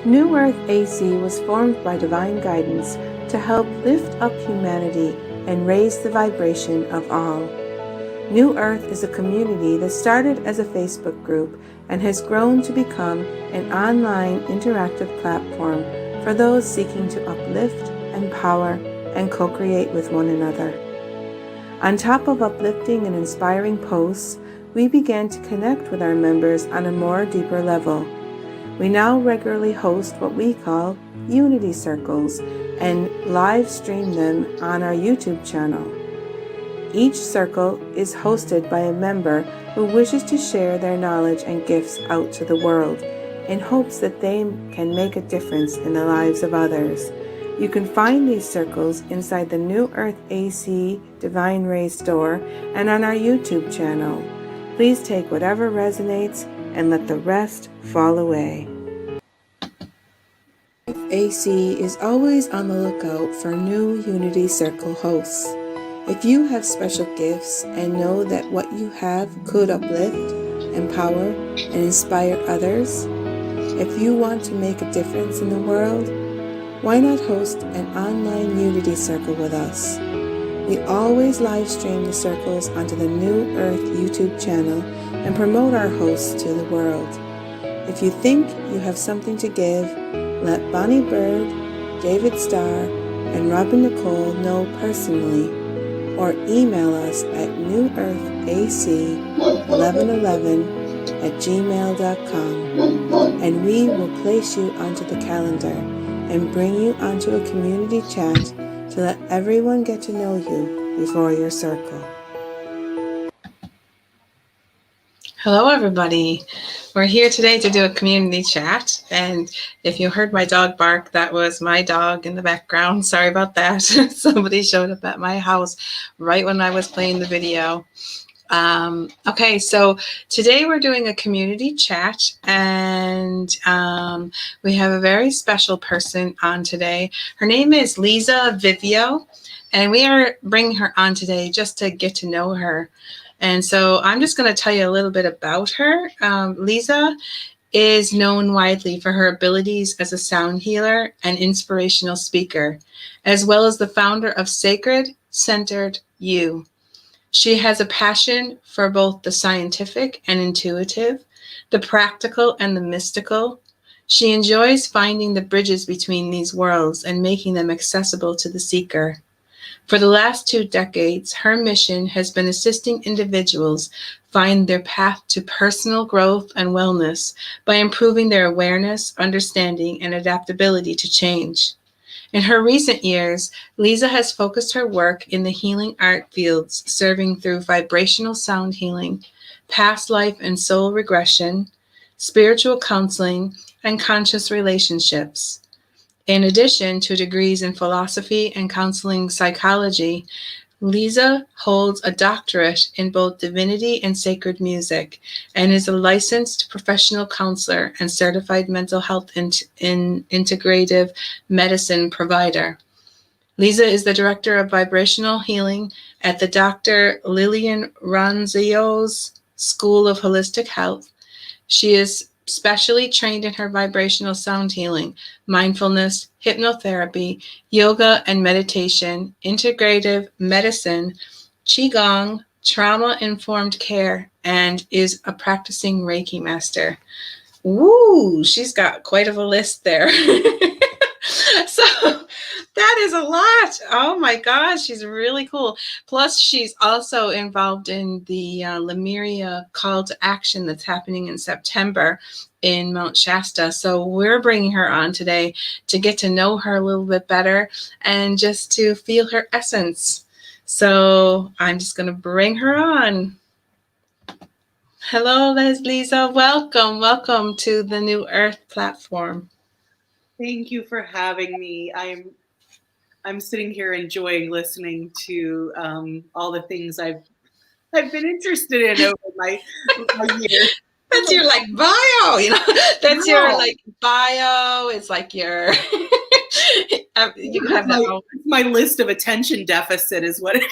New Earth AC was formed by divine guidance to help lift up humanity and raise the vibration of all. New Earth is a community that started as a Facebook group and has grown to become an online interactive platform for those seeking to uplift, empower, and co-create with one another. On top of uplifting and inspiring posts, we began to connect with our members on a more deeper level. We now regularly host what we call Unity Circles and live stream them on our YouTube channel. Each circle is hosted by a member who wishes to share their knowledge and gifts out to the world in hopes that they can make a difference in the lives of others. You can find these circles inside the New Earth AC Divine Ray store and on our YouTube channel. Please take whatever resonates and let the rest fall away. AC is always on the lookout for new Unity Circle hosts. If you have special gifts and know that what you have could uplift, empower, and inspire others, if you want to make a difference in the world, why not host an online Unity Circle with us? We always live stream the circles onto the New Earth YouTube channel and promote our hosts to the world. If you think you have something to give, let Bonnie Bird, David Starr, and Robin Nicole know personally, or email us at newearthac1111@gmail.com, and we will place you onto the calendar and bring you onto a community chat to let everyone get to know you before your circle. Hello, everybody. We're here today to do a community chat, and if you heard my dog bark, that was my dog in the background. Sorry about that. Somebody showed up at my house right when I was playing the video. Okay, so today we're doing a community chat, and we have a very special person on today. Her name is Leza Vivio, and we are bringing her on today just to get to know her. And so I'm just going to tell you a little bit about her. Leza is known widely for her abilities as a sound healer and inspirational speaker, as well as the founder of Sacred Centered You. She has a passion for both the scientific and intuitive, the practical and the mystical. She enjoys finding the bridges between these worlds and making them accessible to the seeker. For the last 2 decades, her mission has been assisting individuals find their path to personal growth and wellness by improving their awareness, understanding, and adaptability to change. In her recent years, Leza has focused her work in the healing art fields, serving through vibrational sound healing, past life and soul regression, spiritual counseling, and conscious relationships. In addition to degrees in philosophy and counseling psychology, Leza holds a doctorate in both divinity and sacred music and is a licensed professional counselor and certified mental health integrative medicine provider. Leza is the director of vibrational healing at the Dr. Lillian Ronzio's School of Holistic Health. She is specially trained in her vibrational sound healing, mindfulness, hypnotherapy, yoga and meditation, integrative medicine, qigong, trauma-informed care, and is a practicing Reiki master. Woo, she's got quite of a list there. So that is a lot. Oh my gosh, she's really cool. Plus, she's also involved in the Lemuria call to action that's happening in September in Mount Shasta. So we're bringing her on today to get to know her a little bit better and just to feel her essence. So I'm just going to bring her on. Hello, Leza. Welcome to the New Earth platform. Thank you for having me. I'm sitting here enjoying listening to all the things I've been interested in over my years. That's your like bio, you know. That's your like bio. It's like your you have that my list of attention deficit is what it is.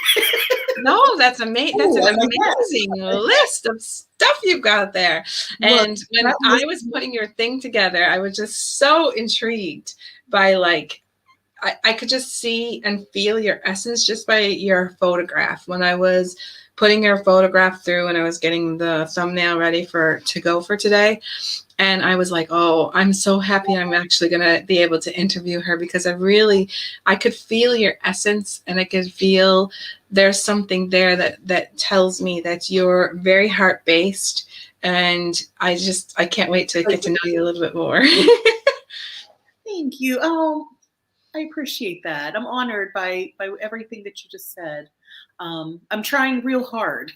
No, that's amazing. That's Ooh, an I'm like, amazing list of stuff you've got there. look, And when that I list was putting your thing together, I was just so intrigued by like I could just see and feel your essence just by your photograph. When I was putting your photograph through and I was getting the thumbnail ready to go for today, and I was like, oh, I'm so happy I'm actually going to be able to interview her, because I could feel your essence, and I could feel there's something there that tells me that you're very heart-based. And I can't wait to get to know you a little bit more. Thank you. Oh, I appreciate that. I'm honored by everything that you just said. I'm trying real hard.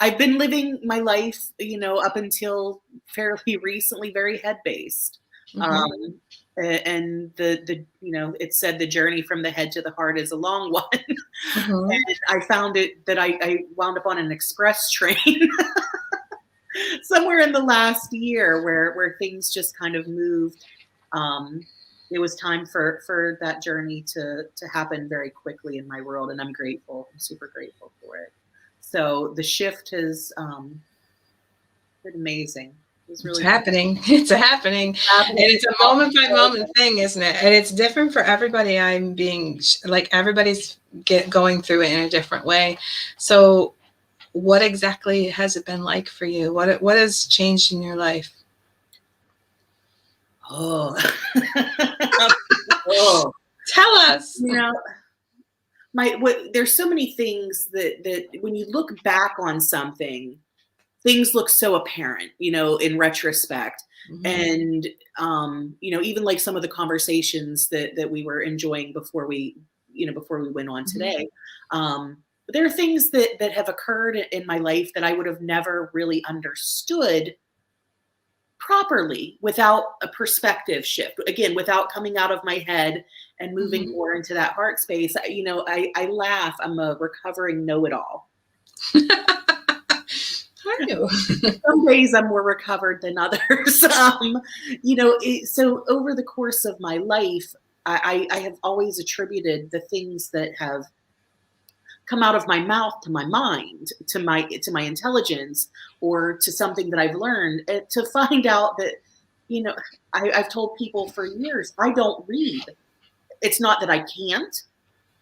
I've been living my life, up until fairly recently, very head based. Mhm. And it said the journey from the head to the heart is a long one. Mhm. And I found it that I wound up on an express train somewhere in the last year where things just kind of moved. It was time for that journey to happen very quickly in my world, and I'm grateful. I'm super grateful for it. So the shift has been amazing. It was It's really happening. It's happening. And happening. it's a moment by moment thing, isn't it? And it's different for everybody. Everybody's going through it in a different way. So what exactly has it been like for you? What has changed in your life? Oh, oh, Tell us. you know, there's so many things that when you look back on something, things look so apparent, in retrospect. Mhm. And, even like some of the conversations that we were enjoying before we went on Mhm. today. But there are things that have occurred in my life that I would have never really understood properly without a perspective shift. Again, without coming out of my head and moving Mhm. more into that heart space. I laugh. I'm a recovering know-it-all. Are you? Some days I'm more recovered than others. So over the course of my life, I have always attributed the things that have come out of my mouth to my mind, to my intelligence, or to something that I've learned. To find out that, you know, I've told people for years I don't read. It's not that I can't.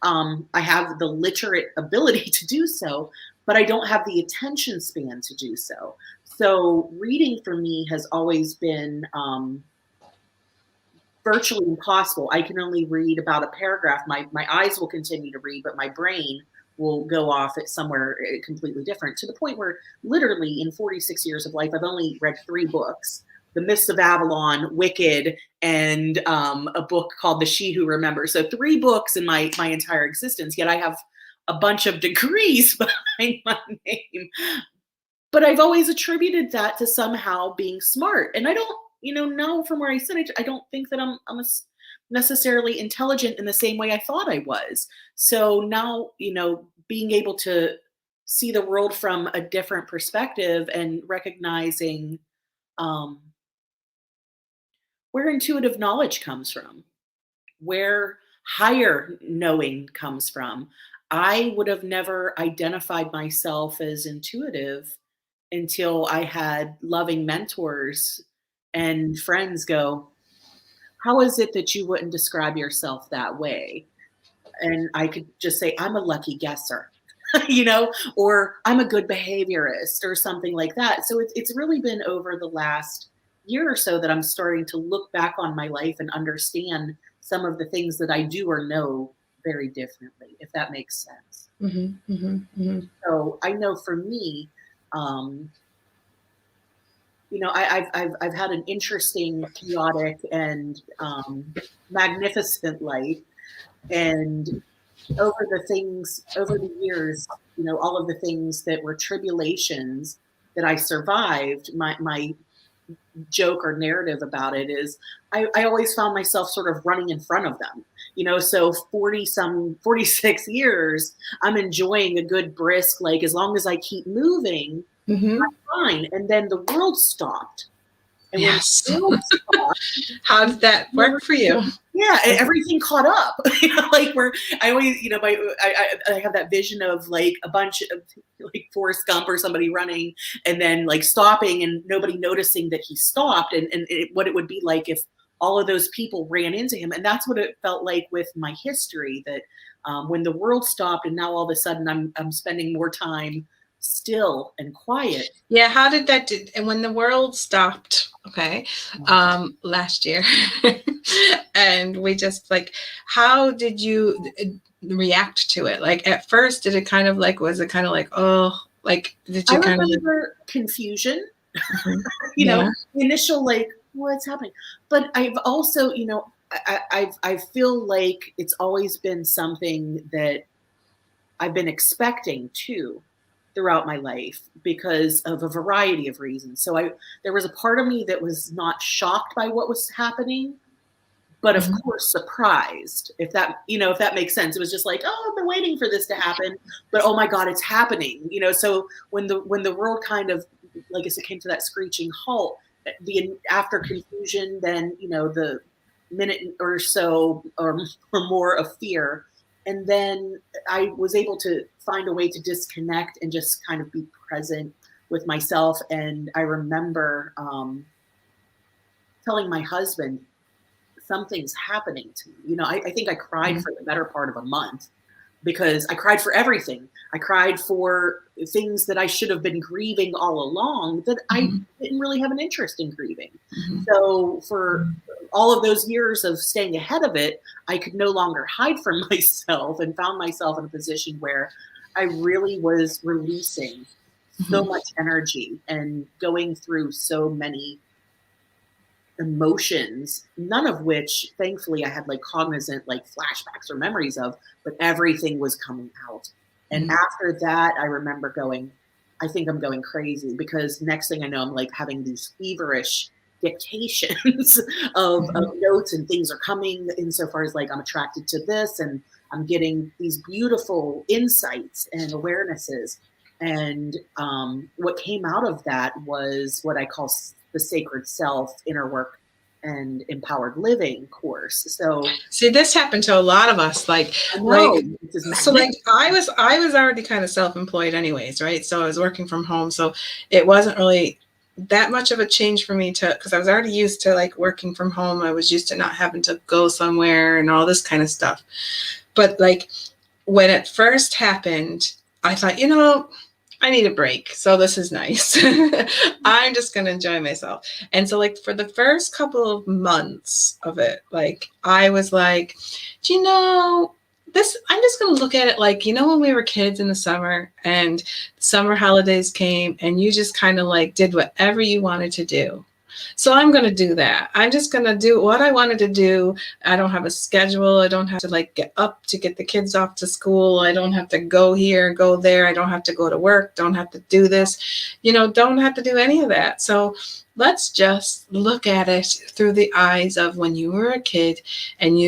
I have the literate ability to do so, but I don't have the attention span to do so. So reading for me has always been virtually impossible. I can only read about a paragraph. My eyes will continue to read, but my brain will go off at somewhere completely different, to the point where literally in 46 years of life, I've only read 3 books: The Mists of Avalon, Wicked, and a book called The She Who Remembers. So 3 books in my entire existence, yet I have a bunch of degrees behind my name. But I've always attributed that to somehow being smart. And I don't, know from where I sit, I don't think that I'm necessarily intelligent in the same way I thought I was. So now, being able to see the world from a different perspective and recognizing um, where intuitive knowledge comes from, where higher knowing comes from. I would have never identified myself as intuitive until I had loving mentors and friends go, "How is it that you wouldn't describe yourself that way?" And I could just say, "I'm a lucky guesser." Or "I'm a good behaviorist," or something like that. So it's really been over the last year or so that I'm starting to look back on my life and understand some of the things that I do or know very differently, if that makes sense. Mhm. Mhm. Mhm. So I know for me, um, I've had an interesting, chaotic, and magnificent life. And over the years, all of the things that were tribulations that I survived, my joke or narrative about it is I always found myself sort of running in front of them. So 46 years, I'm enjoying a good brisk, like, as long as I keep moving, Mhm. fine. And then the world stopped. And when Yes. the world stopped, How did that work for you? yeah, everything caught up. Like I always, I have that vision of like a bunch of like Forrest Gump or somebody running and then like stopping and nobody noticing that he stopped, and what it would be like if all of those people ran into him. And that's what it felt like with my history, that when the world stopped and now all of a sudden I'm spending more time still and quiet. Yeah, how did that do? And when the world stopped, okay, last year, and we just like, how did you react to it? Like at first, did it kind of like, was it kind of like, oh, like, did you I kind of like, remember confusion, yeah, the initial like, what's happening? But I've also, I feel like it's always been something that I've been expecting too throughout my life because of a variety of reasons. So there was a part of me that was not shocked by what was happening, but of course surprised, if that makes sense. It was just like, oh, I've been waiting for this to happen, but oh my God, it's happening. So when the world kind of, like I said, came to that screeching halt, after confusion, then the minute or so or more of fear, and then I was able to find a way to disconnect and just kind of be present with myself. And I remember telling my husband, something's happening to me. I think I cried for the better part of a month, because I cried for everything. I cried for things that I should have been grieving all along that I didn't really have an interest in grieving. So for all of those years of staying ahead of it, I could no longer hide from myself and found myself in a position where I really was releasing so much energy and going through so many emotions, none of which thankfully I had like cognizant like flashbacks or memories of, but everything was coming out. And after that, I remember going, I think I'm going crazy, because next thing I know, I'm like having these feverish dictations of notes, and things are coming insofar as like I'm attracted to this, and I'm getting these beautiful insights and awarenesses. And what came out of that was what I call the Sacred Self Inner Work and Empowered Living course. So see, this happened to a lot of us. Like I was already kind of self-employed anyways, right? So I was working from home. So it wasn't really that much of a change for me because I was already used to like working from home. I was used to not having to go somewhere and all this kind of stuff. But like when it first happened, I thought, I need a break. So this is nice. I'm just going to enjoy myself. And so like for the first couple of months of it, like I was like, do you know this? I'm just going to look at it like, when we were kids in the summer and summer holidays came and you just kind of like did whatever you wanted to do. So I'm going to do that. I'm just going to do what I wanted to do. I don't have a schedule. I don't have to like get up to get the kids off to school. I don't have to go here, go there. I don't have to go to work. Don't have to do this, don't have to do any of that. So let's just look at it through the eyes of when you were a kid and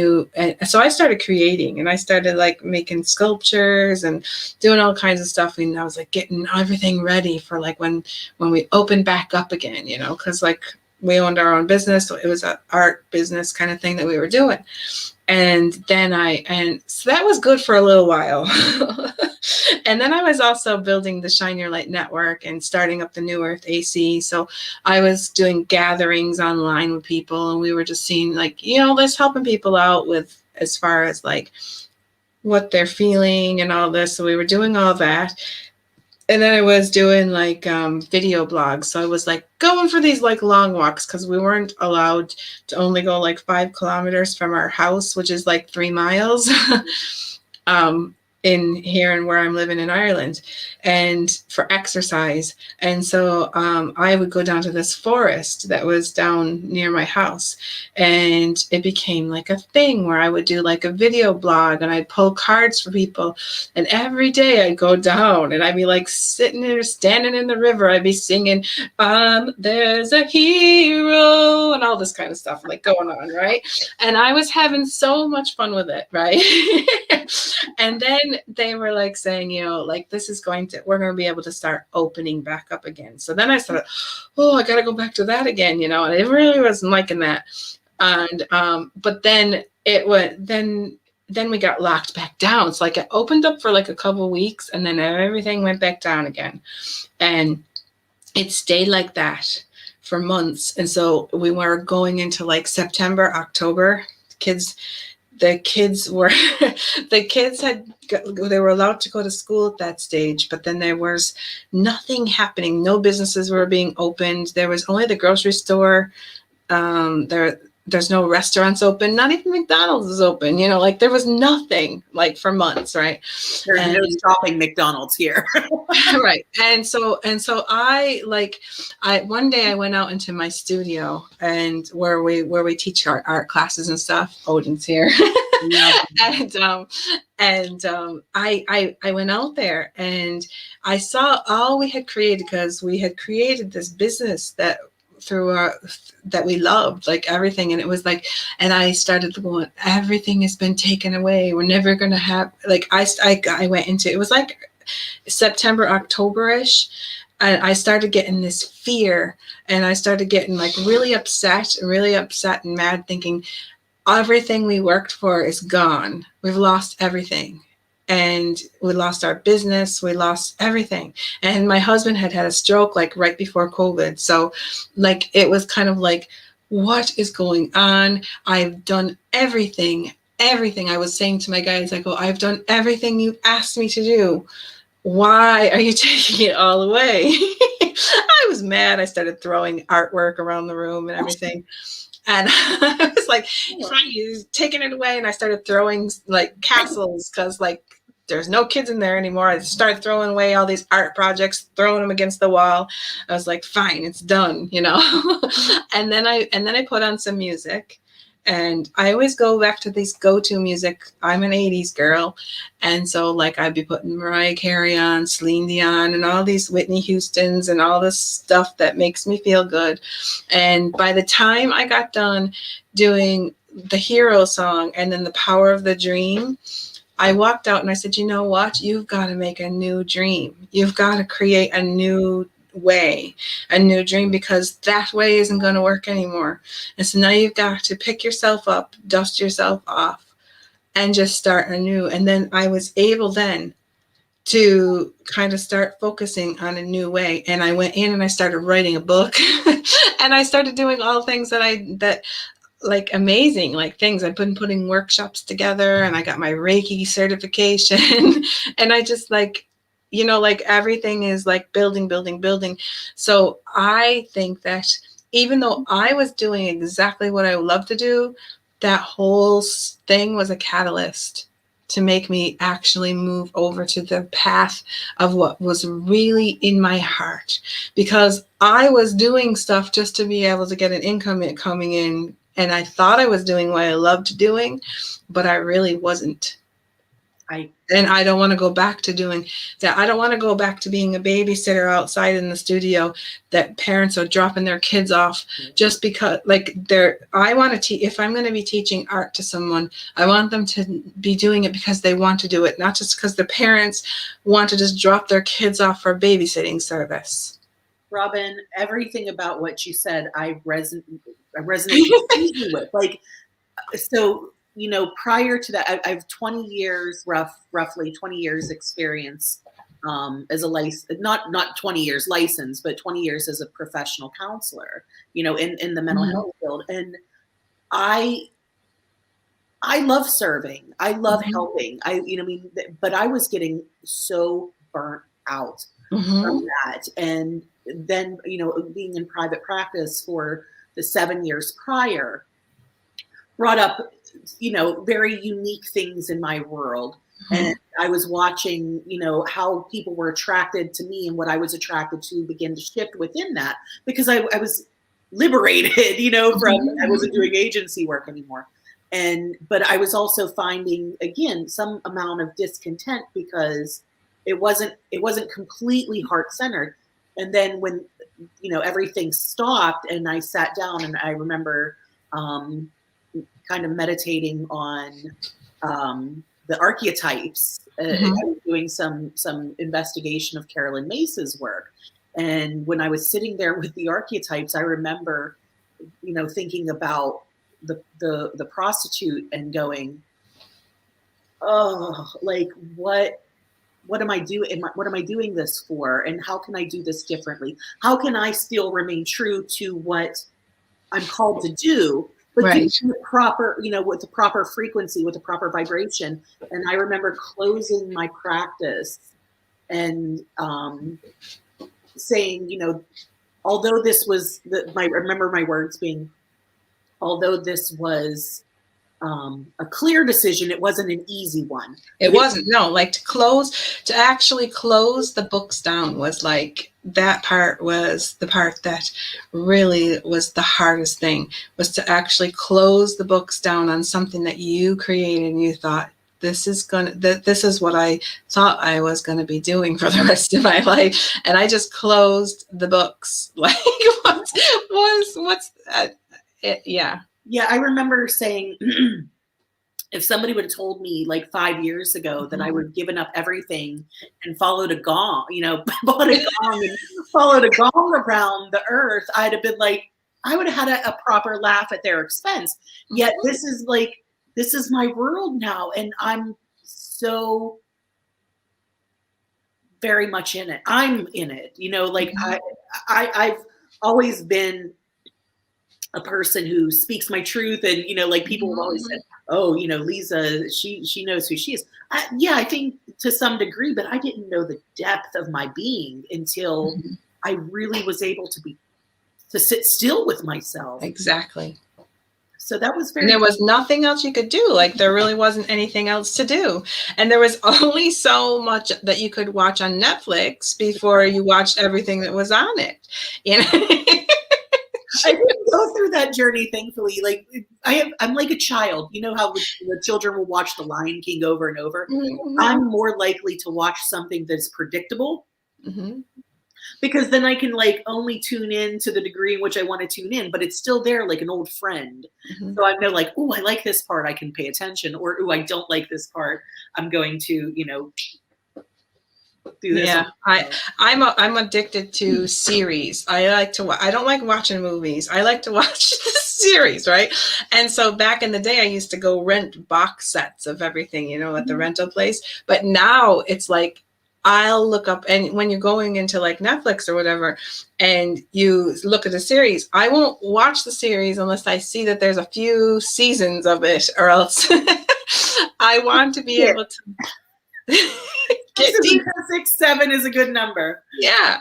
so I started creating, and I started like making sculptures and doing all kinds of stuff. And I was like getting everything ready for like when we opened back up again, because like we owned our own business. So it was an art business kind of thing that we were doing. And then so that was good for a little while. And then I was also building the Shine Your Light Network and starting up the New Earth AC. So I was doing gatherings online with people, and we were just seeing like, this helping people out with as far as like what they're feeling and all this. So we were doing all that. And then I was doing like video blogs. So I was like going for these like long walks, because we weren't allowed to only go like 5 kilometers from our house, which is like 3 miles. In here and where I'm living in Ireland, and for exercise. And so I would go down to this forest that was down near my house, and it became like a thing where I would do like a video blog, and I'd pull cards for people. And every day I'd go down and I'd be like sitting there, standing in the river. I'd be singing, there's a hero, and all all this kind of stuff like going on, right? And I was having so much fun with it, right? And then they were like saying, you know, like we're going to be able to start opening back up again. So then I started, oh, I got to go back to that again, you know, and it really wasn't liking that. And but then then we got locked back down. It's like it opened up for like a couple of weeks, and then everything went back down again, and it stayed like that for months. And so we were going into like September, October. The kids were they were allowed to go to school at that stage, but then there was nothing happening. No businesses were being opened. There was only the grocery store. There's no restaurants open. Not even McDonald's is open. You know, like there was nothing like for months, right? There's no stopping McDonald's here. Right. And so I one day I went out into my studio and where we teach our art classes and stuff. Odin's here. Yeah. I went out there and I saw all we had created, because we had created this business that we loved, like everything. And it was like, and I started going, everything has been taken away. We're never going to have, like, I went into, it was like September, October-ish. And I started getting this fear, and I started getting like really upset and mad, thinking everything we worked for is gone. We've lost everything. And we lost our business. We lost everything. And my husband had a stroke like right before COVID. So like, it was kind of like, what is going on? I've done everything. I was saying to my guys, I go, I've done everything you asked me to do. Why are you taking it all away? I was mad. I started throwing artwork around the room and everything. And I was like, he's taking it away. And I started throwing like castles, because like there's no kids in there anymore. I started throwing away all these art projects, throwing them against the wall. I was like, fine, it's done, you know. and then I put on some music. And I always go back to these go-to music. I'm an 80s girl. And so like I'd be putting Mariah Carey on, Celine Dion, and all these Whitney Houstons and all this stuff that makes me feel good. And by the time I got done doing the hero song and then the power of the dream, I walked out and I said, you know what? You've got to make a new dream. You've got to create a new dream, because that way isn't going to work anymore. And so now you've got to pick yourself up, dust yourself off, and just start anew. And then I was able then to kind of start focusing on a new way. And I went in and I started writing a book and I started doing all things that like amazing, like things. I've been putting workshops together, and I got my Reiki certification and I just like, you know, like everything is like building. So I think that even though I was doing exactly what I love to do, that whole thing was a catalyst to make me actually move over to the path of what was really in my heart, because I was doing stuff just to be able to get an income coming in. And I thought I was doing what I loved doing, but I really wasn't. And I don't want to go back to doing that. I don't want to go back to being a babysitter outside in the studio that parents are dropping their kids off just because like I want to teach. If I'm going to be teaching art to someone, I want them to be doing it because they want to do it, not just because the parents want to just drop their kids off for a babysitting service. Robin, everything about what you said, I resonate with. Like, so, you know, prior to that, I have 20 years, roughly 20 years experience as a not 20 years licensed, but 20 years as a professional counselor, you know, in the mental health field. And I love serving. I love helping. But I was getting so burnt out from that. And then, you know, being in private practice for the 7 years prior brought up, you know, very unique things in my world. And I was watching, you know, how people were attracted to me and what I was attracted to begin to shift within that, because I was liberated, you know, from I wasn't doing agency work anymore. But I was also finding, again, some amount of discontent because it wasn't completely heart-centered. And then when everything stopped, and I sat down, and I remember kind of meditating on the archetypes. I was doing some investigation of Carolyn Mace's work. And when I was sitting there with the archetypes, I remember, thinking about the prostitute and going, oh, like what am I doing? What am I doing this for? And how can I do this differently? How can I still remain true to what I'm called to do, but Right. do it proper, with the proper frequency, with the proper vibration? And I remember closing my practice and saying, although this was I remember my words being, although this was a clear decision, it wasn't an easy one. It wasn't, no, like to actually close the books down was like, that part was the part that really was the hardest thing, was to actually close the books down on something that you created and you thought, this is what I thought I was going to be doing for the rest of my life. And I just closed the books. Like, what's that? Yeah. Yeah, I remember saying, if somebody would have told me like 5 years ago that I would have given up everything and followed a gong, bought a gong and followed a gong around the earth, I'd have been like, I would have had a proper laugh at their expense. Yet this is my world now, and I'm so very much in it. I'm in it, I've always been a person who speaks my truth, and like people have always said, oh, Leza, she knows who she is. I think to some degree, but I didn't know the depth of my being until I really was able to sit still with myself. Exactly. So that was very. And there was nothing else you could do. Like, there really wasn't anything else to do. And there was only so much that you could watch on Netflix before you watched everything that was on it. I didn't go through that journey, thankfully. Like, I'm like a child. You know how the children will watch The Lion King over and over? I'm more likely to watch something that's predictable. Because then I can like only tune in to the degree in which I want to tune in, but it's still there like an old friend. So I know like, oh, I like this part, I can pay attention, or oh, I don't like this part, I'm going to, do this. Yeah, I'm addicted to series. I don't like watching movies. I like to watch the series, right? And so back in the day, I used to go rent box sets of everything, at the rental place. But now it's like, I'll look up, and when you're going into like Netflix or whatever, and you look at the series, I won't watch the series unless I see that there's a few seasons of it, or else I want to be able to get deep. 6, 7 is a good number. Yeah.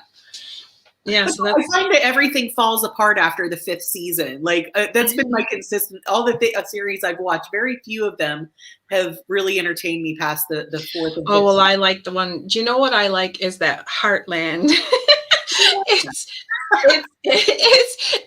Yeah, so I find that everything falls apart after the 5th season. Like that's been my consistent. All the series I've watched, very few of them have really entertained me past the 4th. And 5th. Oh well, I like the one. Do you know what I like? Is that Heartland?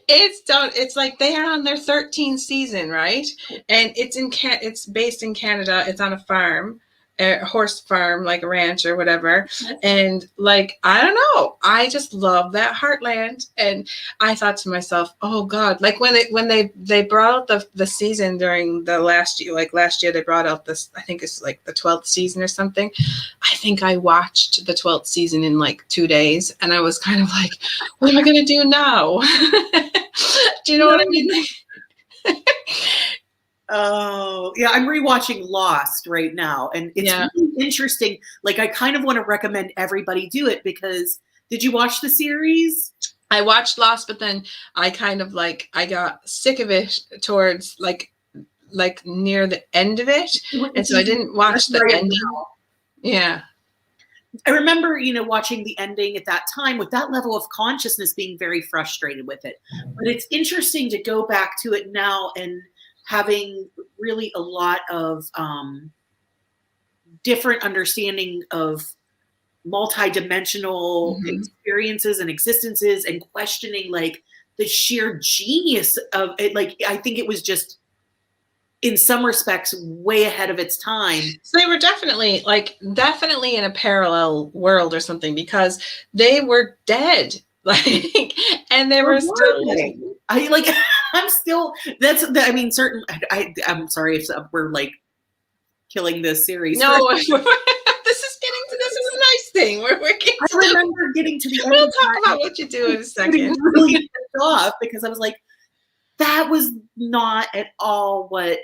It's like they are on their 13th season, right? And it's based in Canada. It's on a farm. A horse farm, like a ranch or whatever. And like, I don't know, I just love that Heartland. And I thought to myself, oh God, like when they brought out the season during the last year, like last year they brought out this, I think it's like the 12th season or something. I think I watched the 12th season in like 2 days, and I was kind of like, what am I going to do now? Do you know what I mean? Oh, yeah, I'm rewatching Lost right now, and it's really interesting. Like, I kind of want to recommend everybody do it, because did you watch the series? I watched Lost, but then I kind of like, I got sick of it towards like near the end of it, and so I didn't watch the ending. Yeah. I remember, watching the ending at that time with that level of consciousness, being very frustrated with it. But it's interesting to go back to it now and having really a lot of different understanding of multidimensional experiences and existences, and questioning like the sheer genius of it. Like, I think it was just, in some respects, way ahead of its time. So they were definitely in a parallel world or something, because they were dead like, and they were still like, I like, I'm still, I mean, I'm sorry if we're like killing this series. no, this is a nice thing. I remember getting to the end. We'll talk about what you do in a second. Really pissed off because I was like, that was not at all what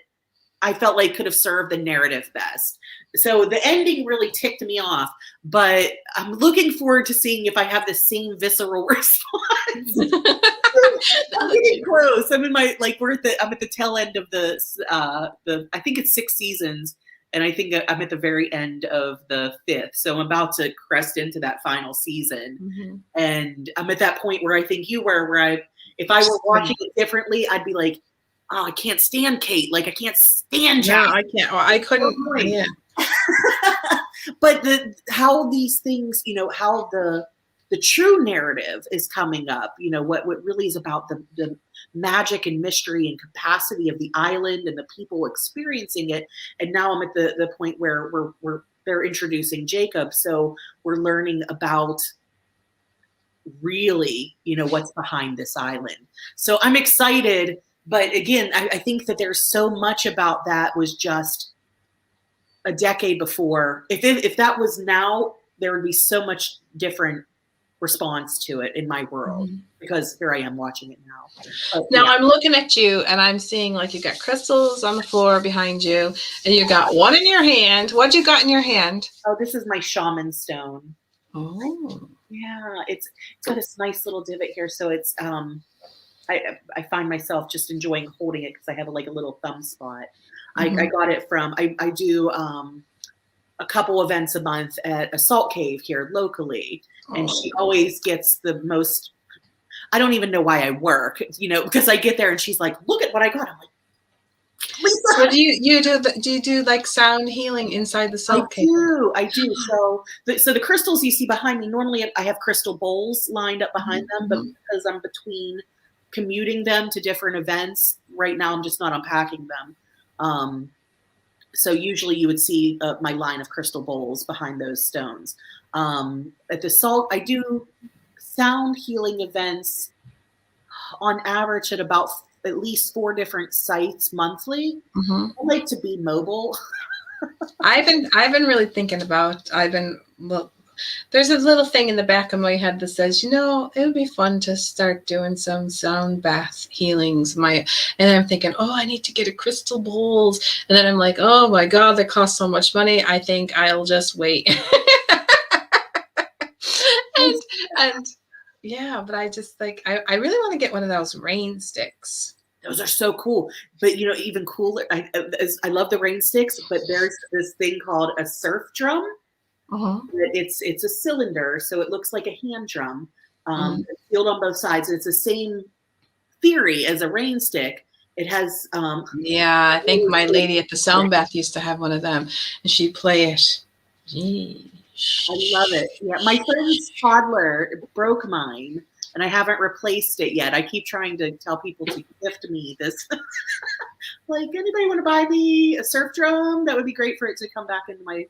I felt like could have served the narrative best. So the ending really ticked me off, but I'm looking forward to seeing if I have the same visceral response. I'm getting close. I'm in my, like, I'm at the tail end of the I think it's 6 seasons. And I think I'm at the very end of the 5th. So I'm about to crest into that final season. Mm-hmm. And I'm at that point where I think you were, if I were watching it differently, I'd be like, oh, I can't stand Kate. Like, I can't stand Jack. No, I can't. Well, I couldn't. Yeah. But how these things, you know, how the true narrative is coming up, you know, what really is about the magic and mystery and capacity of the island and the people experiencing it. And now I'm at the point where they're introducing Jacob. So we're learning about really, you know, what's behind this island. So I'm excited. But again, I think that there's so much about that was just a decade before. If that was now, there would be so much different response to it in my world, because here I am watching it now. But, now I'm looking at you and I'm seeing like you got crystals on the floor behind you and you got one in your hand. What you got in your hand? Oh, this is my shaman stone. Oh, yeah, it's got this nice little divot here, so it's I find myself just enjoying holding it because I have like a little thumb spot. I got it from I do a couple events a month at a salt cave here locally. And she always gets the most, I don't even know why I work, you know, because I get there and she's like, look at what I got. I'm like, Lisa. So do you do like sound healing inside the salt cave? I do. So the crystals you see behind me, normally I have crystal bowls lined up behind them, but because I'm between commuting them to different events, right now I'm just not unpacking them. So usually you would see my line of crystal bowls behind those stones. At the salt, I do sound healing events on average at about at least 4 different sites monthly. I like to be mobile. I've been really thinking about, there's a little thing in the back of my head that says, you know, it would be fun to start doing some sound bath healings. And I'm thinking, oh, I need to get a crystal bowls. And then I'm like, oh my God, that costs so much money. I think I'll just wait. and yeah, but I just like, I really want to get one of those rain sticks. Those are so cool. But, you know, even cooler, I love the rain sticks, but there's this thing called a surf drum. It's a cylinder, so it looks like a hand drum. It's sealed on both sides. It's the same theory as a rain stick. It has yeah, I think my lady at the sound bath used to have one of them, and she'd play it. I love it. Yeah, my friend's toddler broke mine, and I haven't replaced it yet. I keep trying to tell people to gift me this. Like, anybody want to buy me a surf drum? That would be great for it to come back into my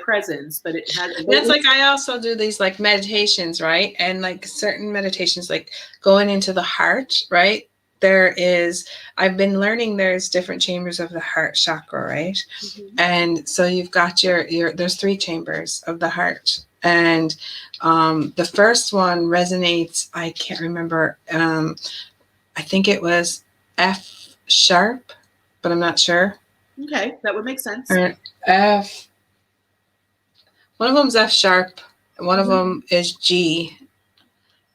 presence. But it has. That's like, I also do these like meditations, right? And like certain meditations, like going into the heart, right? I've been learning there's different chambers of the heart chakra, right? And so you've got there's 3 chambers of the heart. And the first one resonates, I can't remember, I think it was F sharp, but I'm not sure. Okay, that would make sense. Or one of them's F sharp, and one of them is G.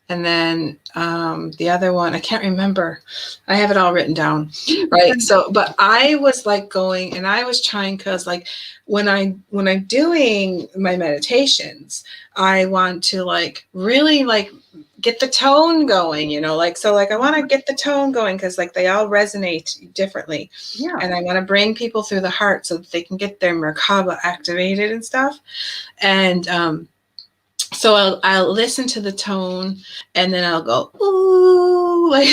And then the other one, I can't remember. I have it all written down, right? So, but I was like going, and I was trying, because like when I'm doing my meditations, I want to like really like get the tone going, you know, like, so like I want to get the tone going because like they all resonate differently. Yeah. And I want to bring people through the heart so that they can get their Merkaba activated and stuff. And so I'll listen to the tone, and then I'll go, ooh, like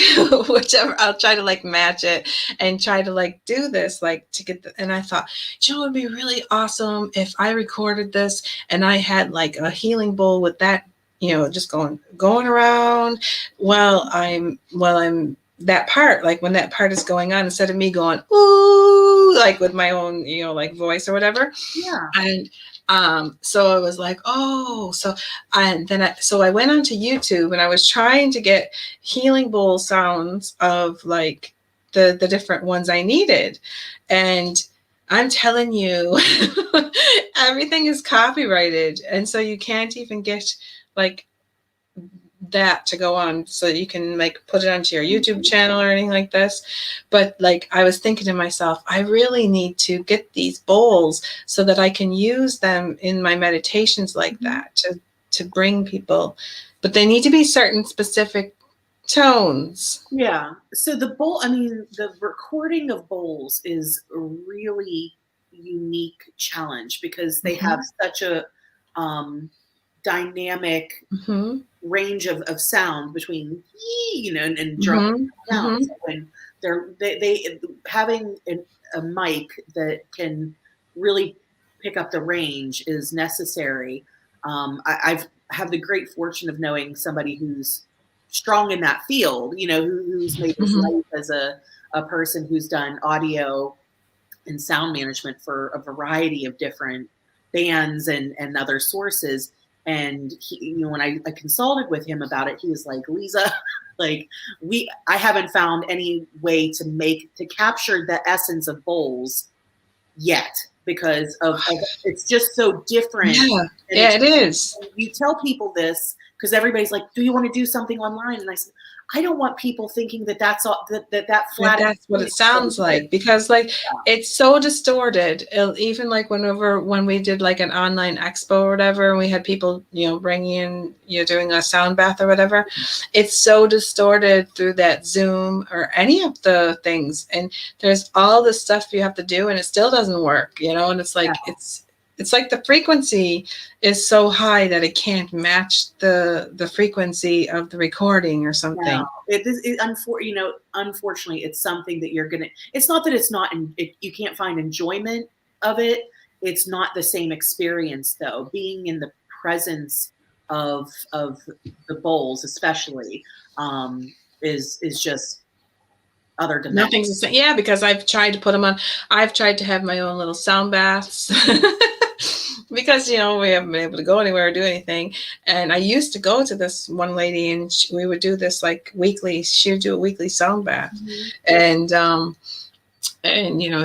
whichever, I'll try to like match it and try to like do this, like to get and I thought, you know, it would be really awesome if I recorded this and I had like a healing bowl with that, just going around while I'm that part, like when that part is going on, instead of me going, ooh, like with my own, like voice or whatever. Yeah. And so I was like, oh, so I went onto YouTube and I was trying to get healing bowl sounds of like the different ones I needed. And I'm telling you, everything is copyrighted. And so you can't even get like that to go on, so you can like put it onto your YouTube channel or anything like this. But like I was thinking to myself, I really need to get these bowls so that I can use them in my meditations like that to bring people, but they need to be certain specific tones. Yeah. So the recording of bowls is a really unique challenge because they have such a dynamic range of sound between and drum down. So when they having a mic that can really pick up the range is necessary. I've have the great fortune of knowing somebody who's strong in that field, who's made his life as a person who's done audio and sound management for a variety of different bands and other sources. And he, when I consulted with him about it, he was like, Leza, like I haven't found any way to capture the essence of bowls yet because of it's just so different. Yeah, it is. You tell people this because everybody's like, do you want to do something online? And I said, I don't want people thinking that that's all that flat. That's what it sounds like, because like it's so distorted. Even like when we did like an online expo or whatever, and we had people bringing in doing a sound bath or whatever, it's so distorted through that Zoom or any of the things, and there's all this stuff you have to do, and it still doesn't work, and it's like it's like the frequency is so high that it can't match the frequency of the recording or something. No, unfortunately, it's something that it's not that it's not, you can't find enjoyment of it. It's not the same experience though. Being in the presence of the bowls, especially, is just other dimensions. Nothing's the same. Yeah, because I've tried to put them on. I've tried to have my own little sound baths. Because we haven't been able to go anywhere or do anything. And I used to go to this one lady, and we would do this like weekly. She would do a weekly sound bath, and I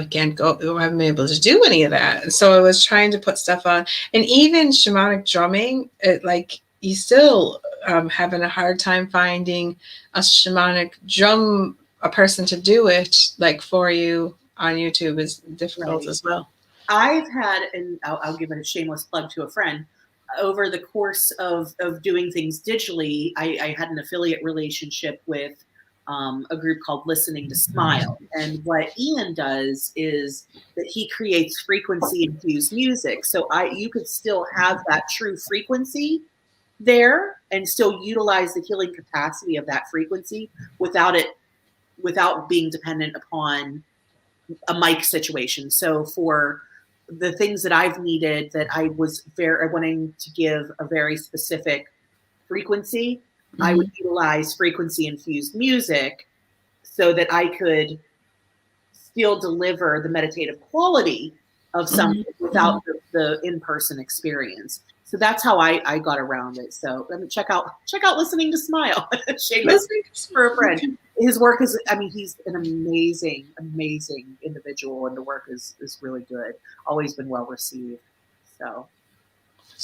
can't go. I haven't been able to do any of that. And so I was trying to put stuff on, and even shamanic drumming. You still having a hard time finding a shamanic drum, a person to do it like for you on YouTube is difficult as well. I've had, and I'll give it a shameless plug to a friend, over the course of doing things digitally, I had an affiliate relationship with a group called Listening to Smile. And what Ian does is that he creates frequency infused music. So you could still have that true frequency there and still utilize the healing capacity of that frequency without being dependent upon a mic situation. So for the things that I've needed that I was wanting to give a very specific frequency, I would utilize frequency infused music so that I could still deliver the meditative quality of something without the in-person experience. So that's how I got around it. So let me check out Listening to Smile. Shameless for a friend. His work is, he's an amazing, amazing individual, and the work is really good. Always been well received. So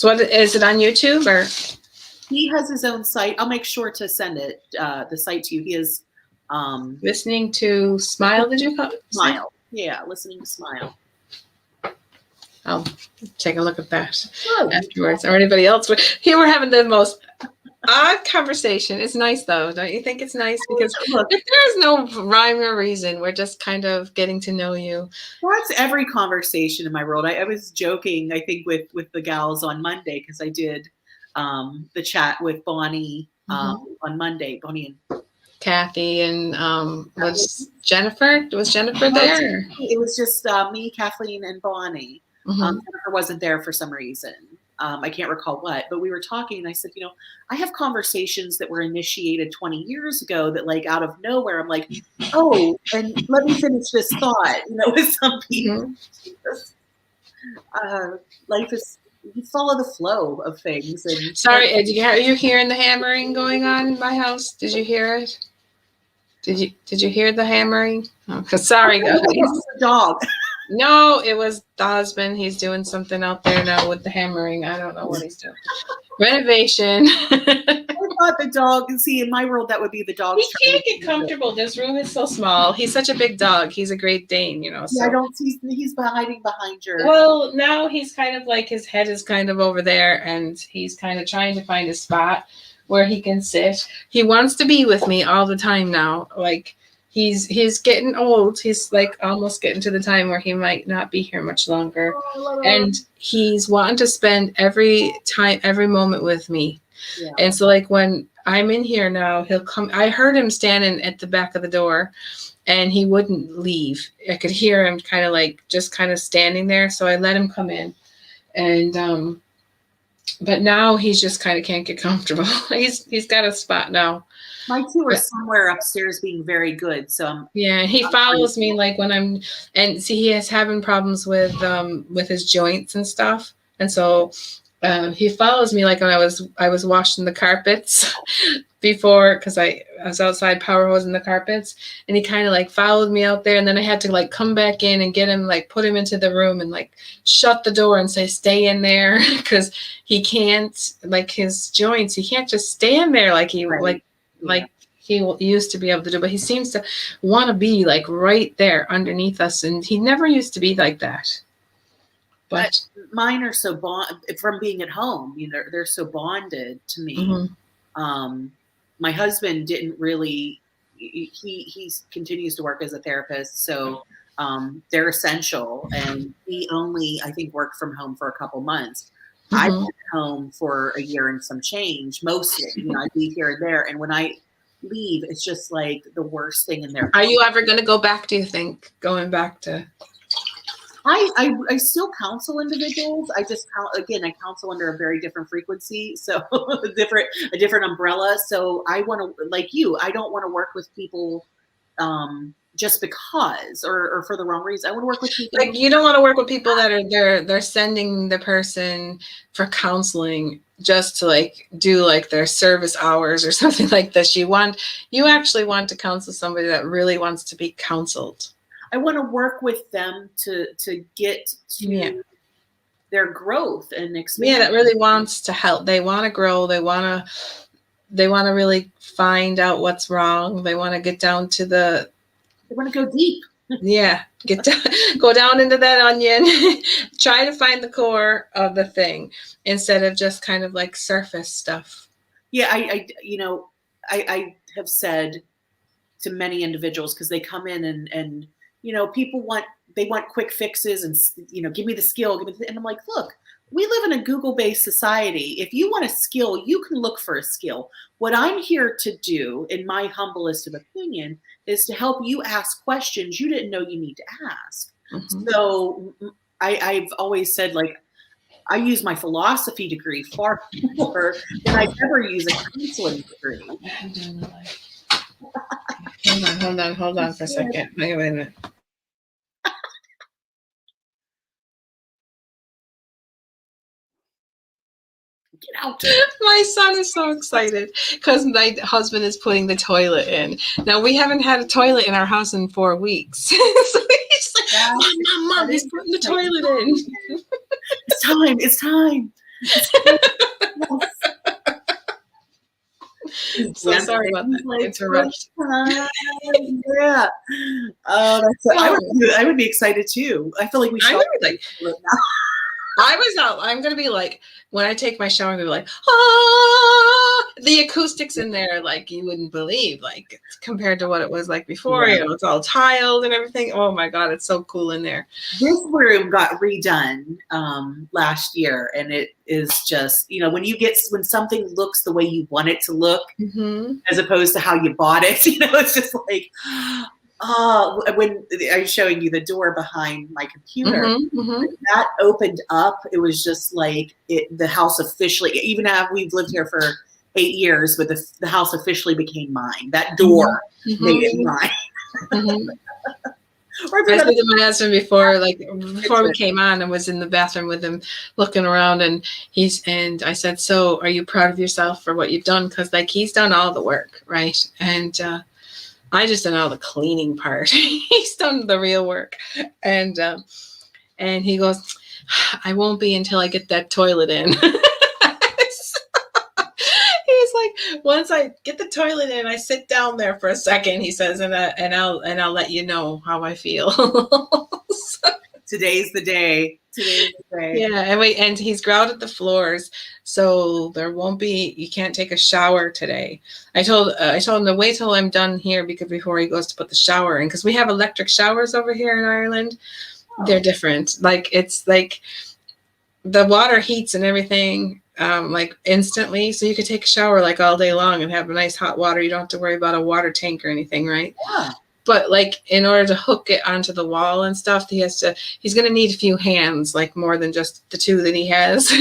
what is it on YouTube or? He has his own site. I'll make sure to send the site to you. He is Listening to Smile. Did you call it? Smile? Yeah, Listening to Smile. I'll take a look at that afterwards, or anybody else. Here we're having the most odd conversation. It's nice though, don't you think it's nice? Because if there's no rhyme or reason, we're just kind of getting to know you. Well, that's every conversation in my world. I was joking, I think, with the gals on Monday, because I did the chat with Bonnie on Monday. Bonnie and Kathy and was Jennifer there? It was just me, Kathleen, and Bonnie. Jennifer wasn't there for some reason. I can't recall what, but we were talking and I said, I have conversations that were initiated 20 years ago that like out of nowhere, I'm like, oh, and let me finish this thought, with some people. Life is, you follow the flow of things. And sorry, are you hearing the hammering going on in my house? Did you hear it? Did you hear the hammering? Oh, sorry, guys. The dog. No, it was the husband. He's doing something out there now with the hammering. I don't know what he's doing. Renovation. I thought the dog, and see, in my world, that would be the dog. He can't get comfortable. This room is so small. He's such a big dog. He's a Great Dane, So. Yeah, I don't see, he's hiding behind your. Well, now he's kind of like, his head is kind of over there, and he's kind of trying to find a spot where he can sit. He wants to be with me all the time now. Like, he's getting old. He's like almost getting to the time where he might not be here much longer. And he's wanting to spend every moment with me. Yeah. And so like when I'm in here now, he'll come. I heard him standing at the back of the door and he wouldn't leave. I could hear him kind of like just kind of standing there. So I let him come in. And but now he's just kind of can't get comfortable. He's got a spot now. My two are somewhere upstairs being very good. So yeah, he follows me like when I'm, and see, he is having problems with his joints and stuff. And so he follows me like when I was washing the carpets before, because I was outside power hosing the carpets, and he kind of like followed me out there, and then I had to like come back in and get him, like put him into the room and like shut the door and say stay in there, because he can't, like his joints, he can't just stand there like he like he used to be able to do, but he seems to want to be like right there underneath us, and he never used to be like that. But mine are so from being at home, they're so bonded to me. Mm-hmm. My husband didn't really, he continues to work as a therapist. So they're essential. And he only, I think, worked from home for a couple months. Mm-hmm. I've been home for a year and some change, mostly. I leave here and there. And when I leave, it's just like the worst thing in there. Are you ever going to go back, do you think, going back to... I still counsel individuals. I counsel under a very different frequency. So a different umbrella. So I want to, like you, I don't want to work with people just because or for the wrong reason. I want to work with people. Like, you don't want to work with people that are they're sending the person for counseling just to like do like their service hours or something like this. You actually want to counsel somebody that really wants to be counseled. I want to work with them to get to their growth and experience. Yeah, that really wants to help. They want to grow. They want to really find out what's wrong. They want to get down to the. They want to go deep. Yeah, go down into that onion. Try to find the core of the thing instead of just kind of like surface stuff. Yeah, I have said to many individuals, because they come in and people want quick fixes and, give me the skill. And I'm like, look, we live in a Google-based society. If you want a skill, you can look for a skill. What I'm here to do, in my humblest of opinion, is to help you ask questions you didn't know you need to ask. Mm-hmm. So I've always said, like, I use my philosophy degree far more than I ever use a counseling degree. Hold on for a second. Wait a minute. Get out. My son is so excited because my husband is putting the toilet in. Now, we haven't had a toilet in our house in 4 weeks. So he's like, Mom, he's putting the toilet in. It's time. So sorry about that interruption. Yeah. I would be excited too. I feel like we should. I was out. I'm going to be like, when I take my shower, I'm going to be like, the acoustics in there, like you wouldn't believe, like compared to what it was like before. Yeah. It's all tiled and everything. Oh my God, it's so cool in there. This room got redone last year, and it is just, when something looks the way you want it to look, mm-hmm. as opposed to how you bought it, it's just like, When I was showing you the door behind my computer, Mm-hmm. that opened up. It was just like the house officially, even after we've lived here for 8 years, but the house officially became mine. That door made it mine. Mm-hmm. Or if I you're said gonna, to my husband before we came on, I was in the bathroom with him looking around, and I said, so are you proud of yourself for what you've done? Because like he's done all the work, right? And I just done all the cleaning part. He's done the real work. And he goes, I won't be until I get that toilet in. He's like, once I get the toilet in, I sit down there for a second, he says, and I'll let you know how I feel. today's the day. Today's the day. Yeah, and he's grouted the floors, so you can't take a shower today. I told him to wait till I'm done here before he goes to put the shower in, because we have electric showers over here in Ireland. Oh. They're different. Like it's like the water heats and everything like instantly, so you could take a shower like all day long and have a nice hot water. You don't have to worry about a water tank or anything, right? Yeah. But like in order to hook it onto the wall and stuff, he's going to need a few hands, like more than just the two that he has.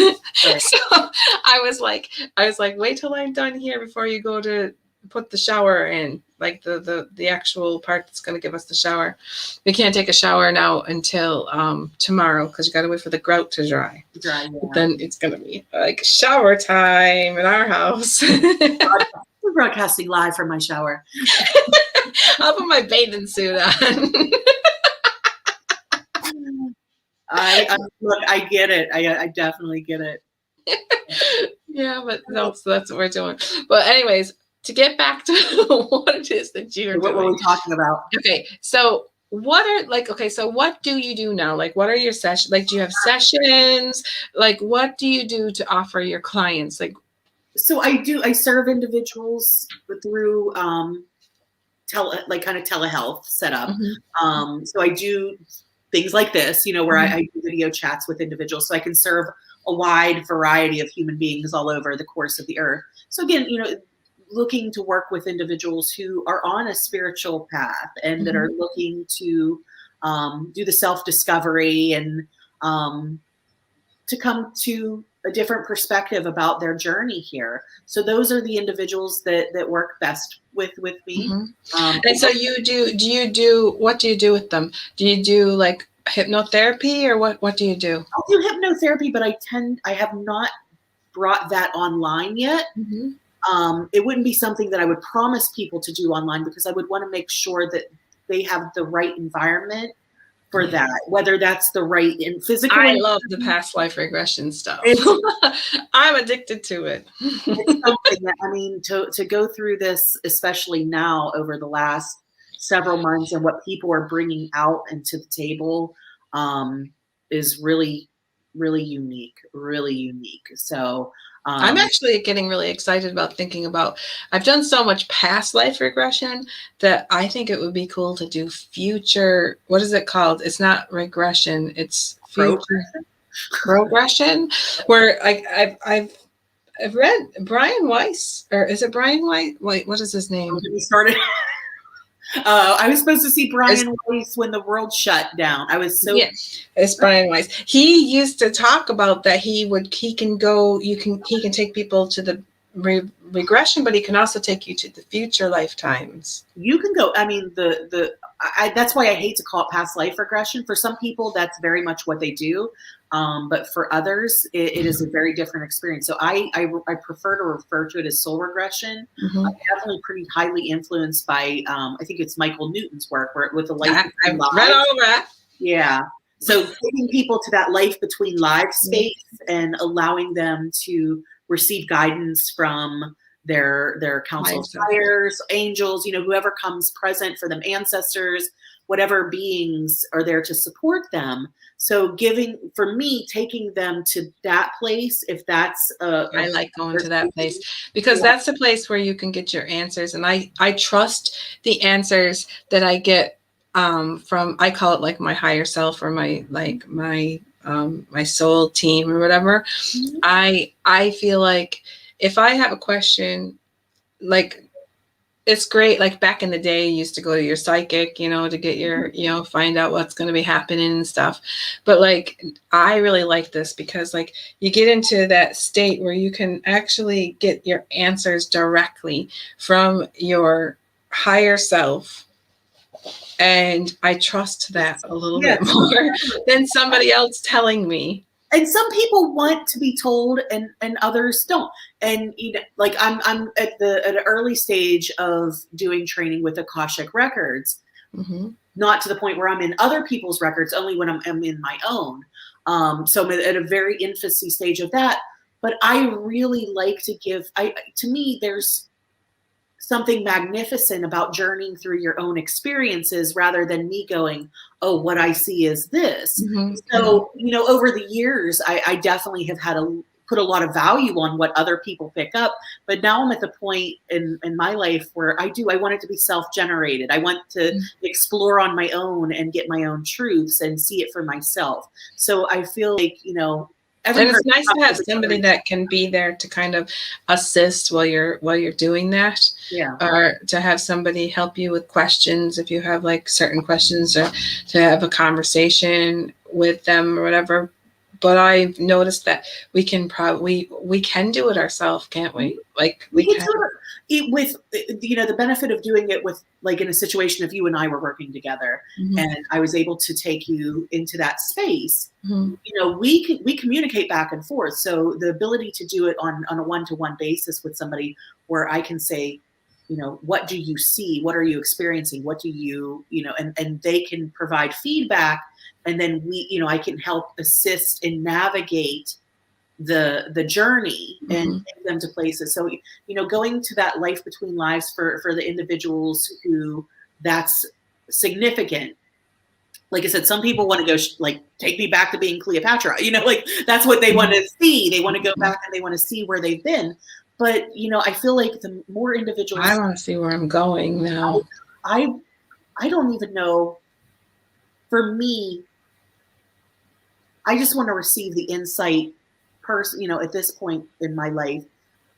Right. So I was like, wait till I'm done here before you go to put the shower in, like the actual part that's going to give us the shower. We can't take a shower now until tomorrow, because you got to wait for the grout to dry. Yeah. Then it's going to be like shower time in our house. We're broadcasting live from my shower. I'll put my bathing suit on. Look, I get it. I definitely get it. Yeah, but that's what we're doing. But anyways, to get back to what it is that you're doing. What were we talking about? Okay, so what do you do now? Like, what are your sessions? Like, do you have sessions? Like, what do you do to offer your clients? Like, so I serve individuals through kind of telehealth setup. So I do things like this, where I do video chats with individuals, so I can serve a wide variety of human beings all over the course of the earth. So again, looking to work with individuals who are on a spiritual path and that are looking to do the self-discovery and to come to a different perspective about their journey here. So those are the individuals that work best with me. And so what do you do with them? Do you do like hypnotherapy, or what do you do? I'll do hypnotherapy, but I have not brought that online yet. It wouldn't be something that I would promise people to do online, because I would want to make sure that they have the right environment for that, whether that's the right in physical. I love the past life regression stuff. I'm addicted to it. It's something that, to go through this, especially now over the last several months, and what people are bringing out into the table is really, really unique, So I'm actually getting really excited about thinking about, I've done so much past life regression that I think it would be cool to do future, what is it called? It's not regression, it's future progression, where I've read Brian Weiss, or is it Brian Weiss? Wait, what is his name? We started. I was supposed to see Brian Weiss when the world shut down. It's Brian Weiss. He used to talk about that he can take people to the regression, but he can also take you to the future lifetimes. You can go. That's why I hate to call it past life regression. For some people, that's very much what they do. But for others, it is a very different experience. So I prefer to refer to it as soul regression. I'm definitely pretty highly influenced by, I think it's Michael Newton's work, with the life. I've read all of that. Yeah. So taking people to that life between lives space and allowing them to receive guidance from their council higher, angels, whoever comes present for them, ancestors, whatever beings are there to support them. So taking them to that place, if that's I like going to that place, because that's the place where you can get your answers. And I trust the answers that I get from, I call it like my higher self, or my soul team, or whatever. I feel like if I have a question, like it's great. Like back in the day, you used to go to your psychic, to get your, find out what's going to be happening and stuff. But like, I really like this because like you get into that state where you can actually get your answers directly from your higher self. And I trust that a little bit more than somebody else telling me. And some people want to be told, and others don't. And like I'm at an early stage of doing training with Akashic Records, not to the point where I'm in other people's records, only when I'm in my own. So I'm at a very infancy stage of that. But I really like to give. To me, there's something magnificent about journeying through your own experiences rather than me going, oh, what I see is this. So, over the years, I definitely have had put a lot of value on what other people pick up. But now I'm at the point in my life where I want it to be self-generated. I want to explore on my own and get my own truths and see it for myself. So I feel like, and it's nice to have somebody that can be there to kind of assist while you're doing that. Yeah. Or to have somebody help you with questions if you have like certain questions, or to have a conversation with them or whatever. But I've noticed that we can do it ourselves, can't we? Like we can do it with the benefit of doing it with, like, in a situation if you and I were working together and I was able to take you into that space, we communicate back and forth. So the ability to do it on a one-to-one basis with somebody where I can say, what do you see? What are you experiencing? What do you, and they can provide feedback, and then I can help assist and navigate the journey and take them to places. So, going to that life between lives for the individuals who that's significant. Like I said, some people want to go take me back to being Cleopatra, like that's what they want to see. They want to go back and they want to see where they've been. But, I feel like the more individuals, I want to see where I'm going now. I don't even know. For me, I just want to receive the insight, at this point in my life,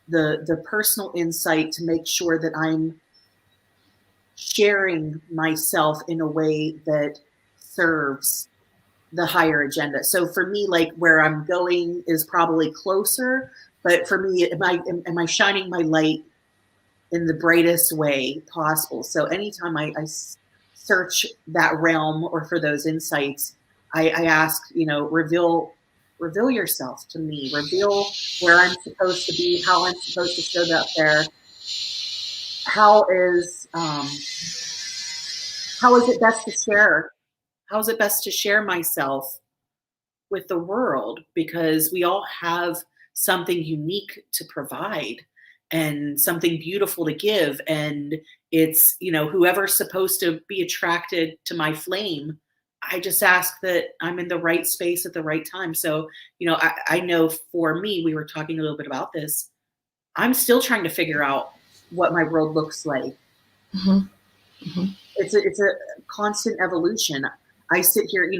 the personal insight to make sure that I'm sharing myself in a way that serves the higher agenda. So for me, like where I'm going is probably closer, but for me, am I shining my light in the brightest way possible? So anytime I search that realm or for those insights, I ask, reveal yourself to me, reveal where I'm supposed to be, how I'm supposed to show up there. How is it best to share? How is it best to share myself with the world? Because we all have something unique to provide and something beautiful to give. And it's, whoever's supposed to be attracted to my flame, I just ask that I'm in the right space at the right time. So, I know for me, we were talking a little bit about this. I'm still trying to figure out what my world looks like. It's a constant evolution. I sit here,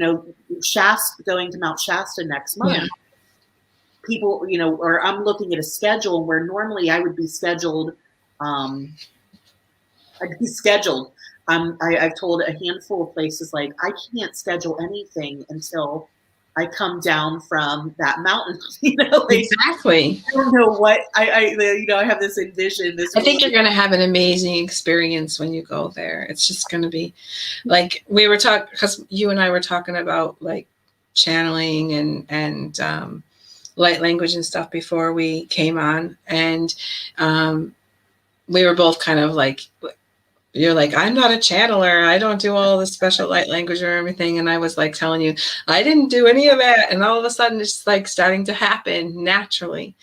Shasta, going to Mount Shasta next month. Yeah. People, or I'm looking at a schedule where normally I would be scheduled. I've told a handful of places, like, I can't schedule anything until I come down from that mountain. Exactly. I don't know what I have this envision. I think you're going to have an amazing experience when you go there. It's just going to be like we were talking, because you and I were talking about like channeling and light language and stuff before we came on, and we were both kind of like, you're like, I'm not a channeler. I don't do all the special light language or everything. And I was like telling you, I didn't do any of that. And all of a sudden it's like starting to happen naturally.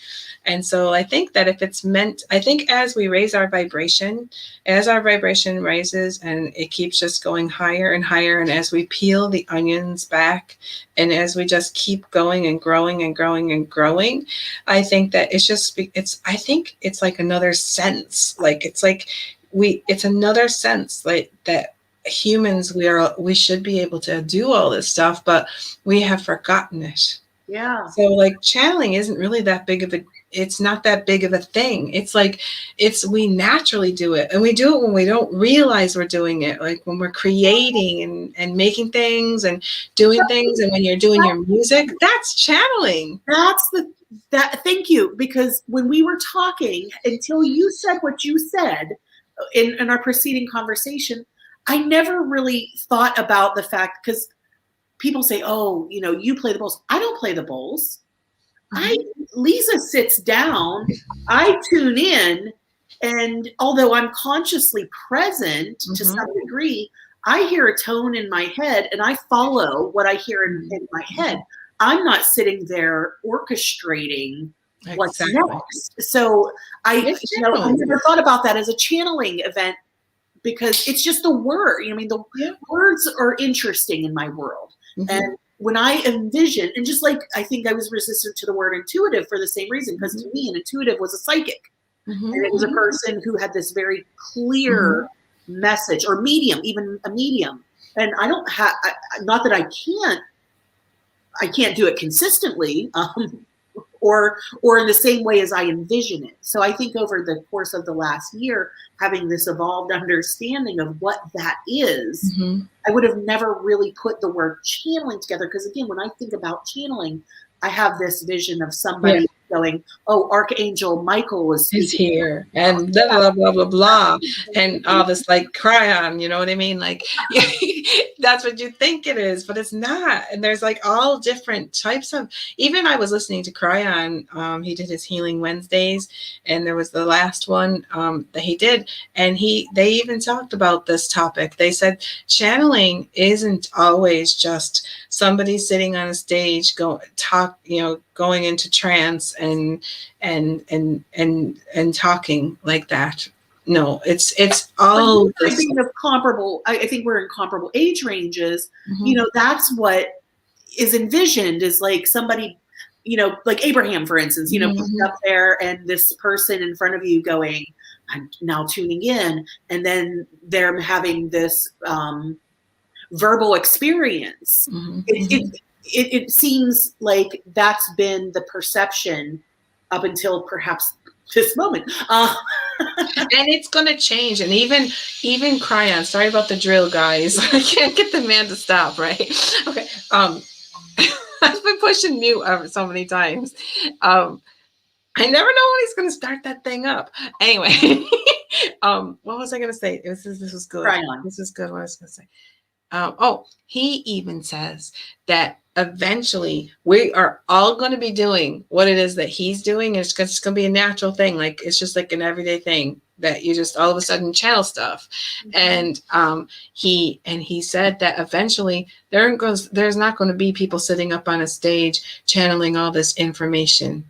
And so I think that if it's meant, I think as we raise our vibration, as our vibration raises and it keeps just going higher and higher, and as we peel the onions back and as we just keep going and growing and growing and growing, I think that I think it's like another sense. Like it's like, it's another sense like that humans, we should be able to do all this stuff, but we have forgotten it. Yeah. So like channeling isn't really that big of it's not that big of a thing. It's like, we naturally do it, and we do it when we don't realize we're doing it, like when we're creating and making things and doing things, and when you're doing your music, that's channeling. Thank you, because when we were talking, until you said what you said in our preceding conversation, I never really thought about the fact, because people say, oh, you play the bowls. I don't play the bowls. Leza sits down, I tune in, and although I'm consciously present to some degree, I hear a tone in my head and I follow what I hear in my head. I'm not sitting there orchestrating what's next. So I never thought about that as a channeling event, because it's just the word. The words are interesting in my world. And when I envision, and just like I think I was resistant to the word intuitive for the same reason, because to me an intuitive was a psychic. And it was a person who had this very clear message, or medium, even a medium. And I don't have, not that I can't do it consistently, or in the same way as I envision it. So I think over the course of the last year, having this evolved understanding of what that is, I would have never really put the word channeling together. Because again, when I think about channeling, I have this vision of somebody going, oh, Archangel Michael is here, and blah, blah, blah, blah, blah, and all this like cryon, you know what I mean? Like, that's what you think it is, but it's not. And there's like all different types of, even I was listening to Cryon, he did his Healing Wednesdays, and there was the last one that he did, and they even talked about this topic. They said channeling isn't always just somebody sitting on a stage going into trance and talking like that. No, it's all being of comparable. I think we're in comparable age ranges. That's what is envisioned, is like somebody, like Abraham, for instance, up there, and this person in front of you going, I'm now tuning in, and then they're having this verbal experience. It seems like that's been the perception up until perhaps this moment. And it's going to change. And even Cryon, sorry about the drill, guys. I can't get the man to stop, right? Okay. I've been pushing mute so many times. I never know when he's going to start that thing up. Anyway, what was I going to say? This was good. Cryon. This is good. What I was going to say. He even says that eventually we are all going to be doing what it is that he's doing. It's going to be a natural thing. Like, it's just like an everyday thing that you just all of a sudden channel stuff. And he said that eventually there's not going to be people sitting up on a stage channeling all this information.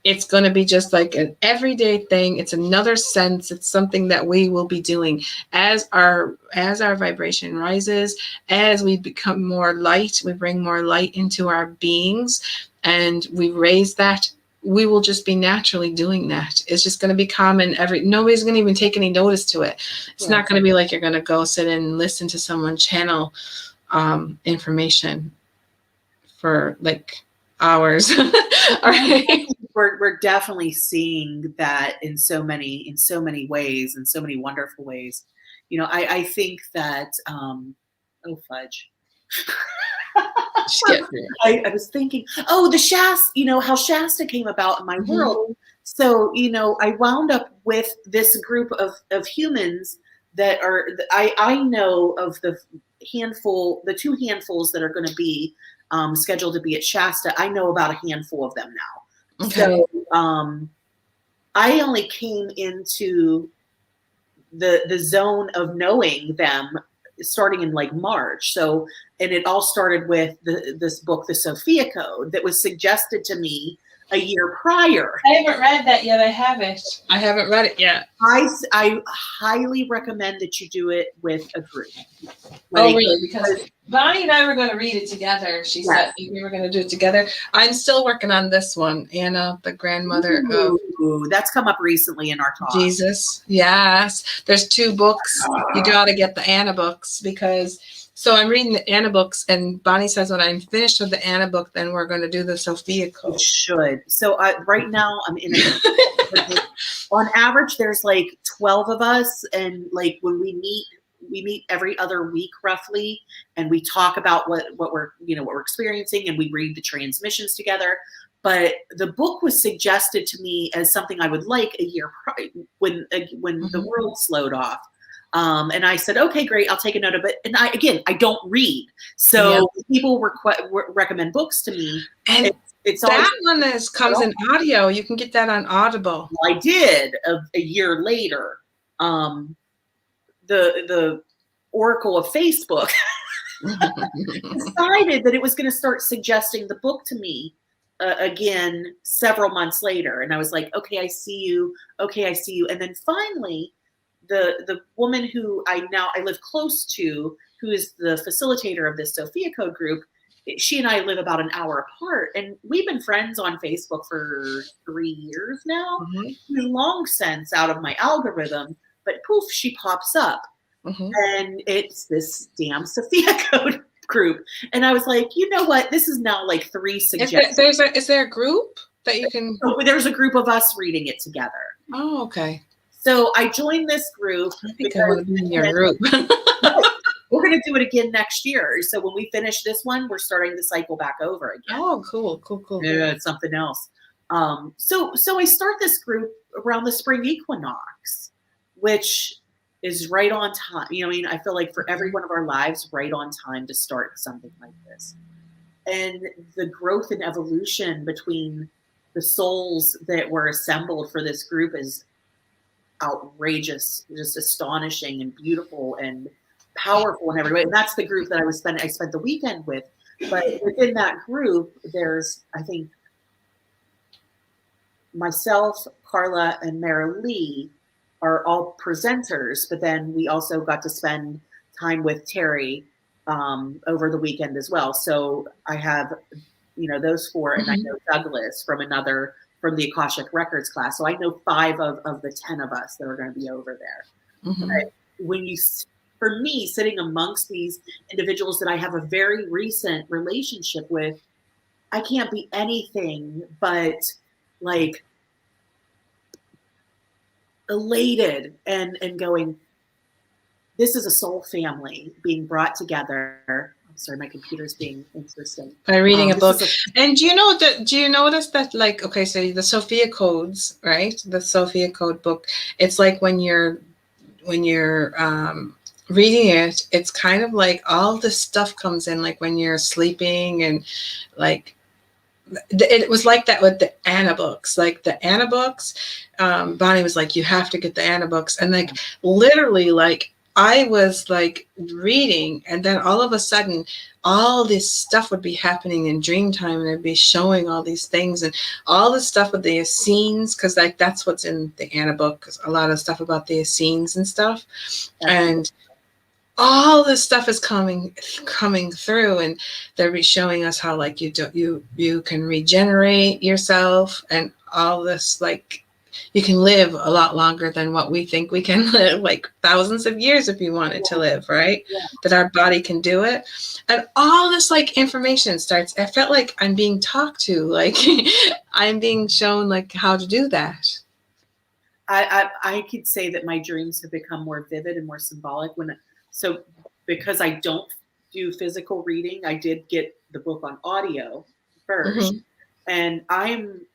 It's going to be just like an everyday thing. It's another sense. It's something that we will be doing as our vibration rises, as we become more light, we bring more light into our beings, and we raise that. We will just be naturally doing that. It's just going to be common. Nobody's going to even take any notice to it. It's not going to be like you're going to go sit and listen to someone channel information for like hours. All right. We're definitely seeing that in so many ways, in so many wonderful ways. I think that oh fudge. I was thinking, the Shasta, how Shasta came about in my world. So, I wound up with this group of humans that are, I know of the two handfuls that are going to be scheduled to be at Shasta. I know about a handful of them now. Okay. So I only came into the zone of knowing them starting in like March. So, and it all started with this book, The Sophia Code, that was suggested to me a year prior. I haven't read that yet. I haven't read it yet. I highly recommend that you do it with a group. Really? Because Bonnie and I were going to read it together. She said we were going to do it together. I'm still working on this one. Anna, the grandmother of... That's come up recently in our talk. Jesus. Yes. There's 2 books. You got to get the Anna books, because So I'm reading the Anna books, and Bonnie says when I'm finished with the Anna book, then we're going to do the Sophia You Code. should. So right now I'm in a on average there's like 12 of us, and like when we meet every other week roughly, and we talk about what we're what we're experiencing, and we read the transmissions together. But the book was suggested to me as something I would like a year when the world slowed off. And I said, okay, great, I'll take a note of it. And I don't read. So people recommend books to me. And it's that one comes in audio. You can get that on Audible. I did a year later. The Oracle of Facebook decided that it was going to start suggesting the book to me again several months later. And I was like, okay, I see you. Okay, I see you. And then finally, the woman who I live close to, who is the facilitator of this Sophia Code group, she and I live about an hour apart, and we've been friends on Facebook for 3 years now. Long since out of my algorithm, but poof, she pops up, and it's this damn Sophia Code group. And I was like, you know what? This is now like 3 suggestions. Is there a group that you can? So there's a group of us reading it together. Oh, okay. So I joined this group. I think I want to be in your group. We're going to do it again next year. So when we finish this one, we're starting the cycle back over again. Oh, cool. Yeah, it's something else. So I start this group around the spring equinox, which is right on time. I feel like for every one of our lives, right on time to start something like this. And the growth and evolution between the souls that were assembled for this group is outrageous, just astonishing and beautiful and powerful in every way. And that's the group that I spent the weekend with. But within that group, there's, I think, myself, Carla, and Mara Lee are all presenters, but then we also got to spend time with Terry over the weekend as well. So I have, those 4, and I know Douglas from the Akashic Records class. So I know 5 of the 10 of us that are going to be over there. But for me, sitting amongst these individuals that I have a very recent relationship with, I can't be anything but like elated and going, this is a soul family being brought together. I'm sorry, my computer's being interesting. By reading a book. And do you notice that, like, okay, so the Sophia Codes, right? The Sophia Code book, it's like when you're reading it, it's kind of like all this stuff comes in, like when you're sleeping, and like it was like that with the Anna books. Like the Anna books, Bonnie was like, you have to get the Anna books. And like literally, like I was like reading, and then all of a sudden all this stuff would be happening in dream time, and it'd be showing all these things and all this stuff with the Essenes, because like that's what's in the Anna book, a lot of stuff about the Essenes and stuff. And all this stuff is coming through, and they're showing us how like you can regenerate yourself, and all this, like you can live a lot longer than what we think we can live, like thousands of years if you wanted to live, right? Yeah. That our body can do it. And all this like information starts, I felt like I'm being talked to, like I'm being shown like how to do that. I could say that my dreams have become more vivid and more symbolic so because I don't do physical reading, I did get the book on audio first. And I'm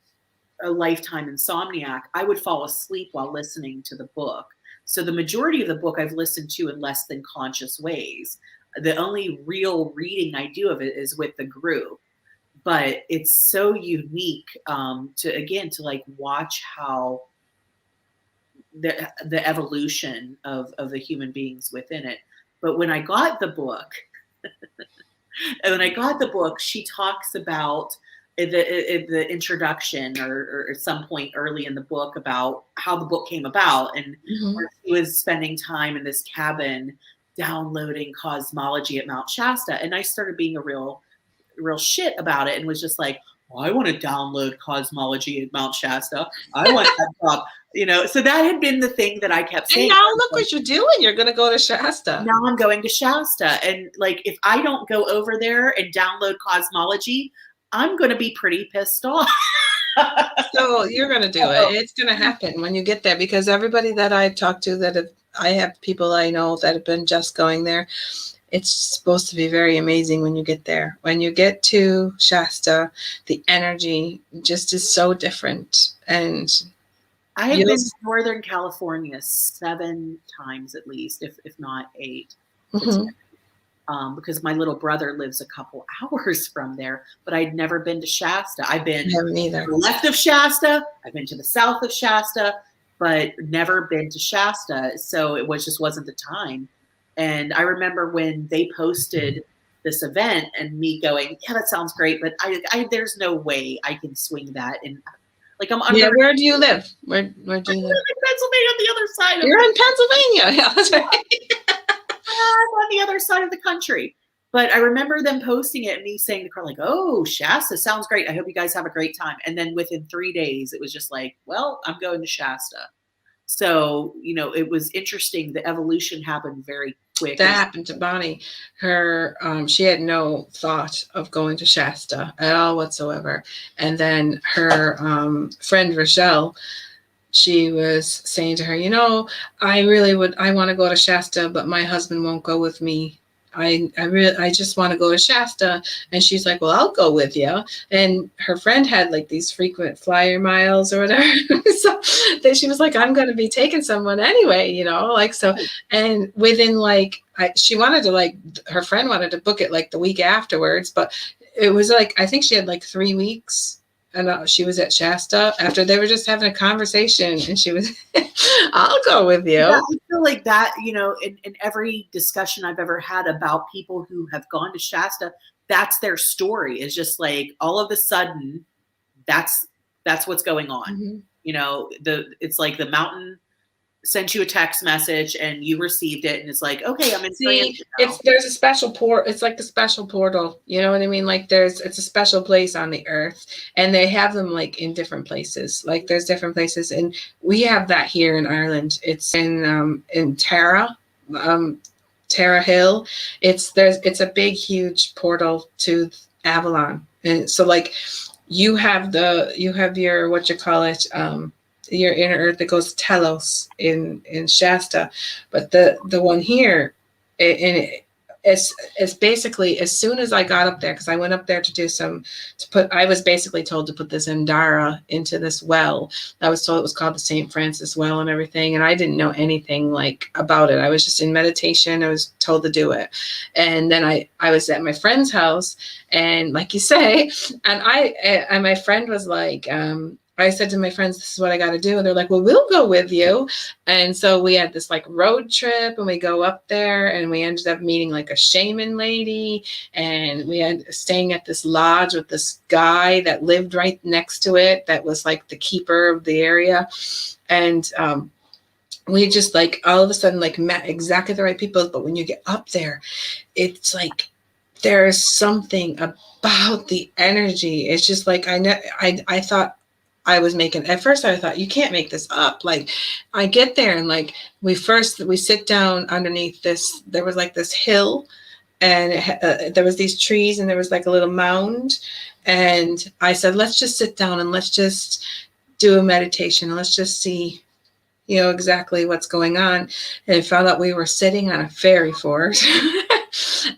a lifetime insomniac. I would fall asleep while listening to the book. So the majority of the book I've listened to in less than conscious ways. The only real reading I do of it is with the group. But it's so unique to like watch how the evolution of the human beings within it. But when I got the book, she talks about the introduction or at some point early in the book about how the book came about, and where she was spending time in this cabin downloading cosmology at Mount Shasta. And I started being a real shit about it, and was just like, well, I want to download cosmology at Mount Shasta. I want that job. So that had been the thing that I kept And saying. now look what you're doing. You're going to go to Shasta. Now I'm going to Shasta. And like, if I don't go over there and download cosmology, I'm going to be pretty pissed off. So you're going to do it. It's going to happen when you get there, because everybody that I've talked to I have people I know that have been just going there. It's supposed to be very amazing when you get there. When you get to Shasta, the energy just is so different. And I have been to Northern California 7 times at least, if not 8. Because my little brother lives a couple hours from there, but I'd never been to Shasta. I've been to the left of Shasta, I've been to the south of Shasta, but never been to Shasta. So it wasn't the time. And I remember when they posted this event and me going, yeah, that sounds great, but there's no way I can swing that. And like, I'm under. Yeah, where do you live? Where do you live? In Pennsylvania, on the other side. You're in Pennsylvania. Yeah, that's right. I'm on the other side of the country. But I remember them posting it and me saying to Carl, like, oh, Shasta sounds great. I hope you guys have a great time. And then within 3 days, it was just like, well, I'm going to Shasta. So, it was interesting. The evolution happened very quick. That happened to Bonnie. She had no thought of going to Shasta at all whatsoever. And then her friend Rochelle, she was saying to her, I want to go to Shasta, but my husband won't go with me. I just want to go to Shasta. And she's like, well, I'll go with you. And her friend had like these frequent flyer miles or whatever. So then she was like, I'm going to be taking someone anyway, so. And within she wanted to her friend wanted to book it like the week afterwards, but it was like, I think she had like 3 weeks. And she was at Shasta after they were just having a conversation, and she was, I'll go with you. Yeah, I feel like that, in every discussion I've ever had about people who have gone to Shasta, that's their story. Is just like, all of a sudden, that's what's going on. Mm-hmm. It's like the mountain sent you a text message and you received it, and it's like, okay, I'm in. See, there's a special it's like a special portal, you know what I mean? Like it's a special place on the earth, and they have them like in different places. Like there's different places, and we have that here in Ireland. It's in Tara Hill. It's a big huge portal to Avalon, and so like you have your what you call it, your inner earth that goes to Telos in Shasta, but the one here, it's basically, as soon as I got up there, because I went up there I was basically told to put this Indara into this well. I was told it was called the St. Francis well and everything, and I didn't know anything like about it. I was just in meditation. I was told to do it, and then I was at my friend's house, and like you say, and my friend was like, I said to my friends, this is what I got to do. And they're like, well, we'll go with you. And so we had this like road trip, and we go up there, and we ended up meeting like a shaman lady, and we had staying at this lodge with this guy that lived right next to it. That was like the keeper of the area. And, we just like all of a sudden like met exactly the right people. But when you get up there, it's like, there's something about the energy. It's just like, I thought, I was making, at first I thought, you can't make this up. Like I get there, and like we sit down underneath this, there was like this hill, and there was these trees, and there was like a little mound. And I said, let's just sit down and let's just do a meditation. And let's just see, exactly what's going on. And I found out we were sitting on a fairy fort.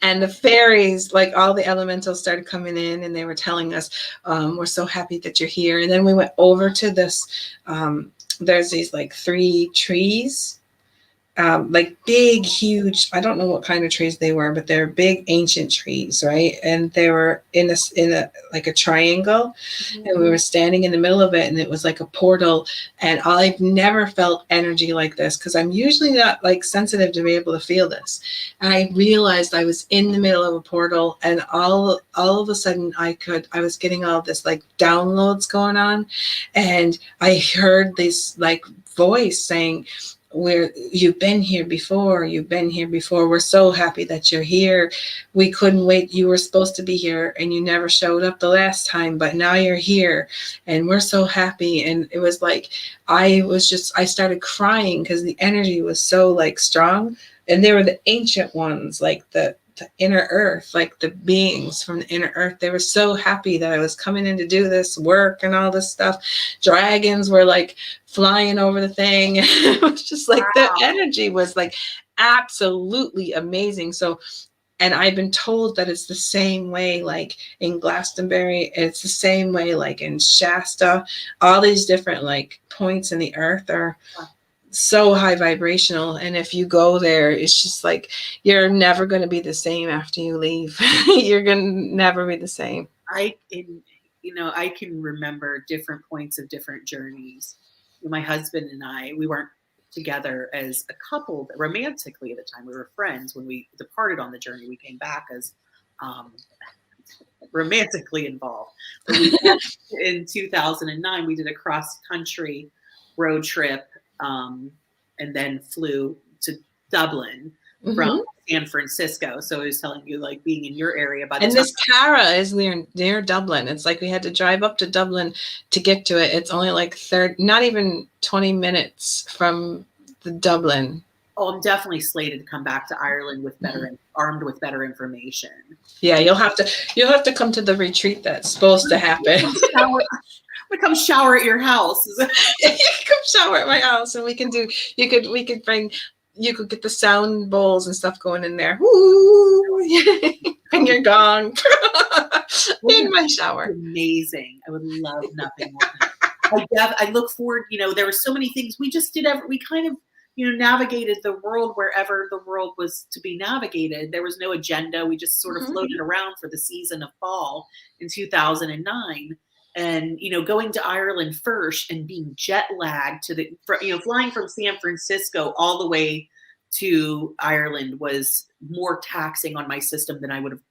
And the fairies, like all the elementals started coming in, and they were telling us, we're so happy that you're here. And then we went over to this, there's these like 3 trees, like big, huge, I don't know what kind of trees they were, but they're big ancient trees, right? And they were in a like a triangle, mm-hmm. And we were standing in the middle of it, and it was like a portal. And I've never felt energy like this, because I'm usually not like sensitive to be able to feel this. And I realized I was in the middle of a portal, and all of a sudden I was getting all this like downloads going on, and I heard this like voice saying, you've been here before. We're so happy that you're here. We couldn't wait. You were supposed to be here and you never showed up the last time, but now you're here and we're so happy. And it was like, I started crying because the energy was so like strong. And they were the ancient ones, like the inner earth, like the beings from the inner earth. They were so happy that I was coming in to do this work and all this stuff. Dragons were like flying over the thing. It was just like the energy was like absolutely amazing. So, and I've been told that it's the same way like in Glastonbury, it's the same way like in Shasta. All these different like points in the earth are so high vibrational, and if you go there, it's just like you're never going to be the same after you leave. You're going to never be the same. I can remember different points of different journeys. My husband and I, we weren't together as a couple romantically at the time. We were friends. When we departed on the journey, we came back as romantically involved. But in 2009, we did a cross-country road trip, and then flew to Dublin from San Francisco. So I was telling you, like being in your area. And this Cara is near Dublin. It's like we had to drive up to Dublin to get to it. It's only like not even 20 minutes from the Dublin. Oh, I'm definitely slated to come back to Ireland with armed with better information. Yeah, you'll have to come to the retreat that's supposed to happen. We come shower at your house. You can come shower at my house, and we could get the sound bowls and stuff going in there. Woo! And your gong in my shower. Amazing. I would love nothing more. I look forward. There were so many things we just did. We kind of navigated the world wherever the world was to be navigated. There was no agenda. We just sort of floated around for the season of fall in 2009. And, going to Ireland first and being jet lagged flying from San Francisco all the way to Ireland was more taxing on my system than I would have.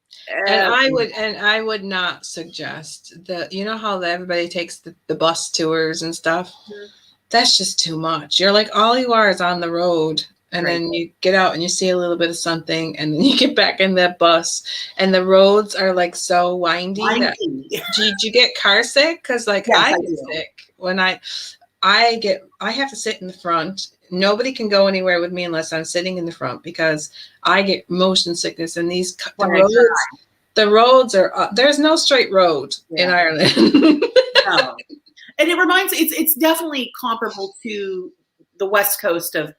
And I would not suggest that, how everybody takes the bus tours and stuff. Mm-hmm. That's just too much. You're like, all you are is on the road. And then you get out and you see a little bit of something, and then you get back in that bus, and the roads are like so windy. Did you get car sick? Because I get sick when I have to sit in the front. Nobody can go anywhere with me unless I'm sitting in the front, because I get motion sickness. And the roads are there's no straight road in Ireland. No. And it's definitely comparable to the West Coast of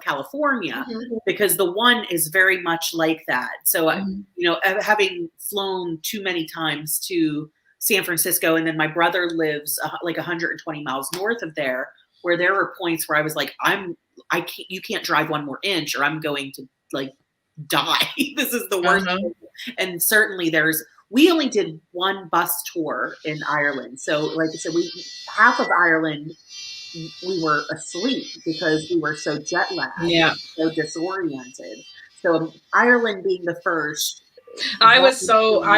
California, because the one is very much like that. So, having flown too many times to San Francisco, and then my brother lives like 120 miles north of there, where there were points where I was like, you can't drive one more inch or I'm going to like die. This is the worst. And certainly we only did one bus tour in Ireland. So like I said, half of Ireland, we were asleep because we were so jet lagged, so disoriented. So Ireland being the first. I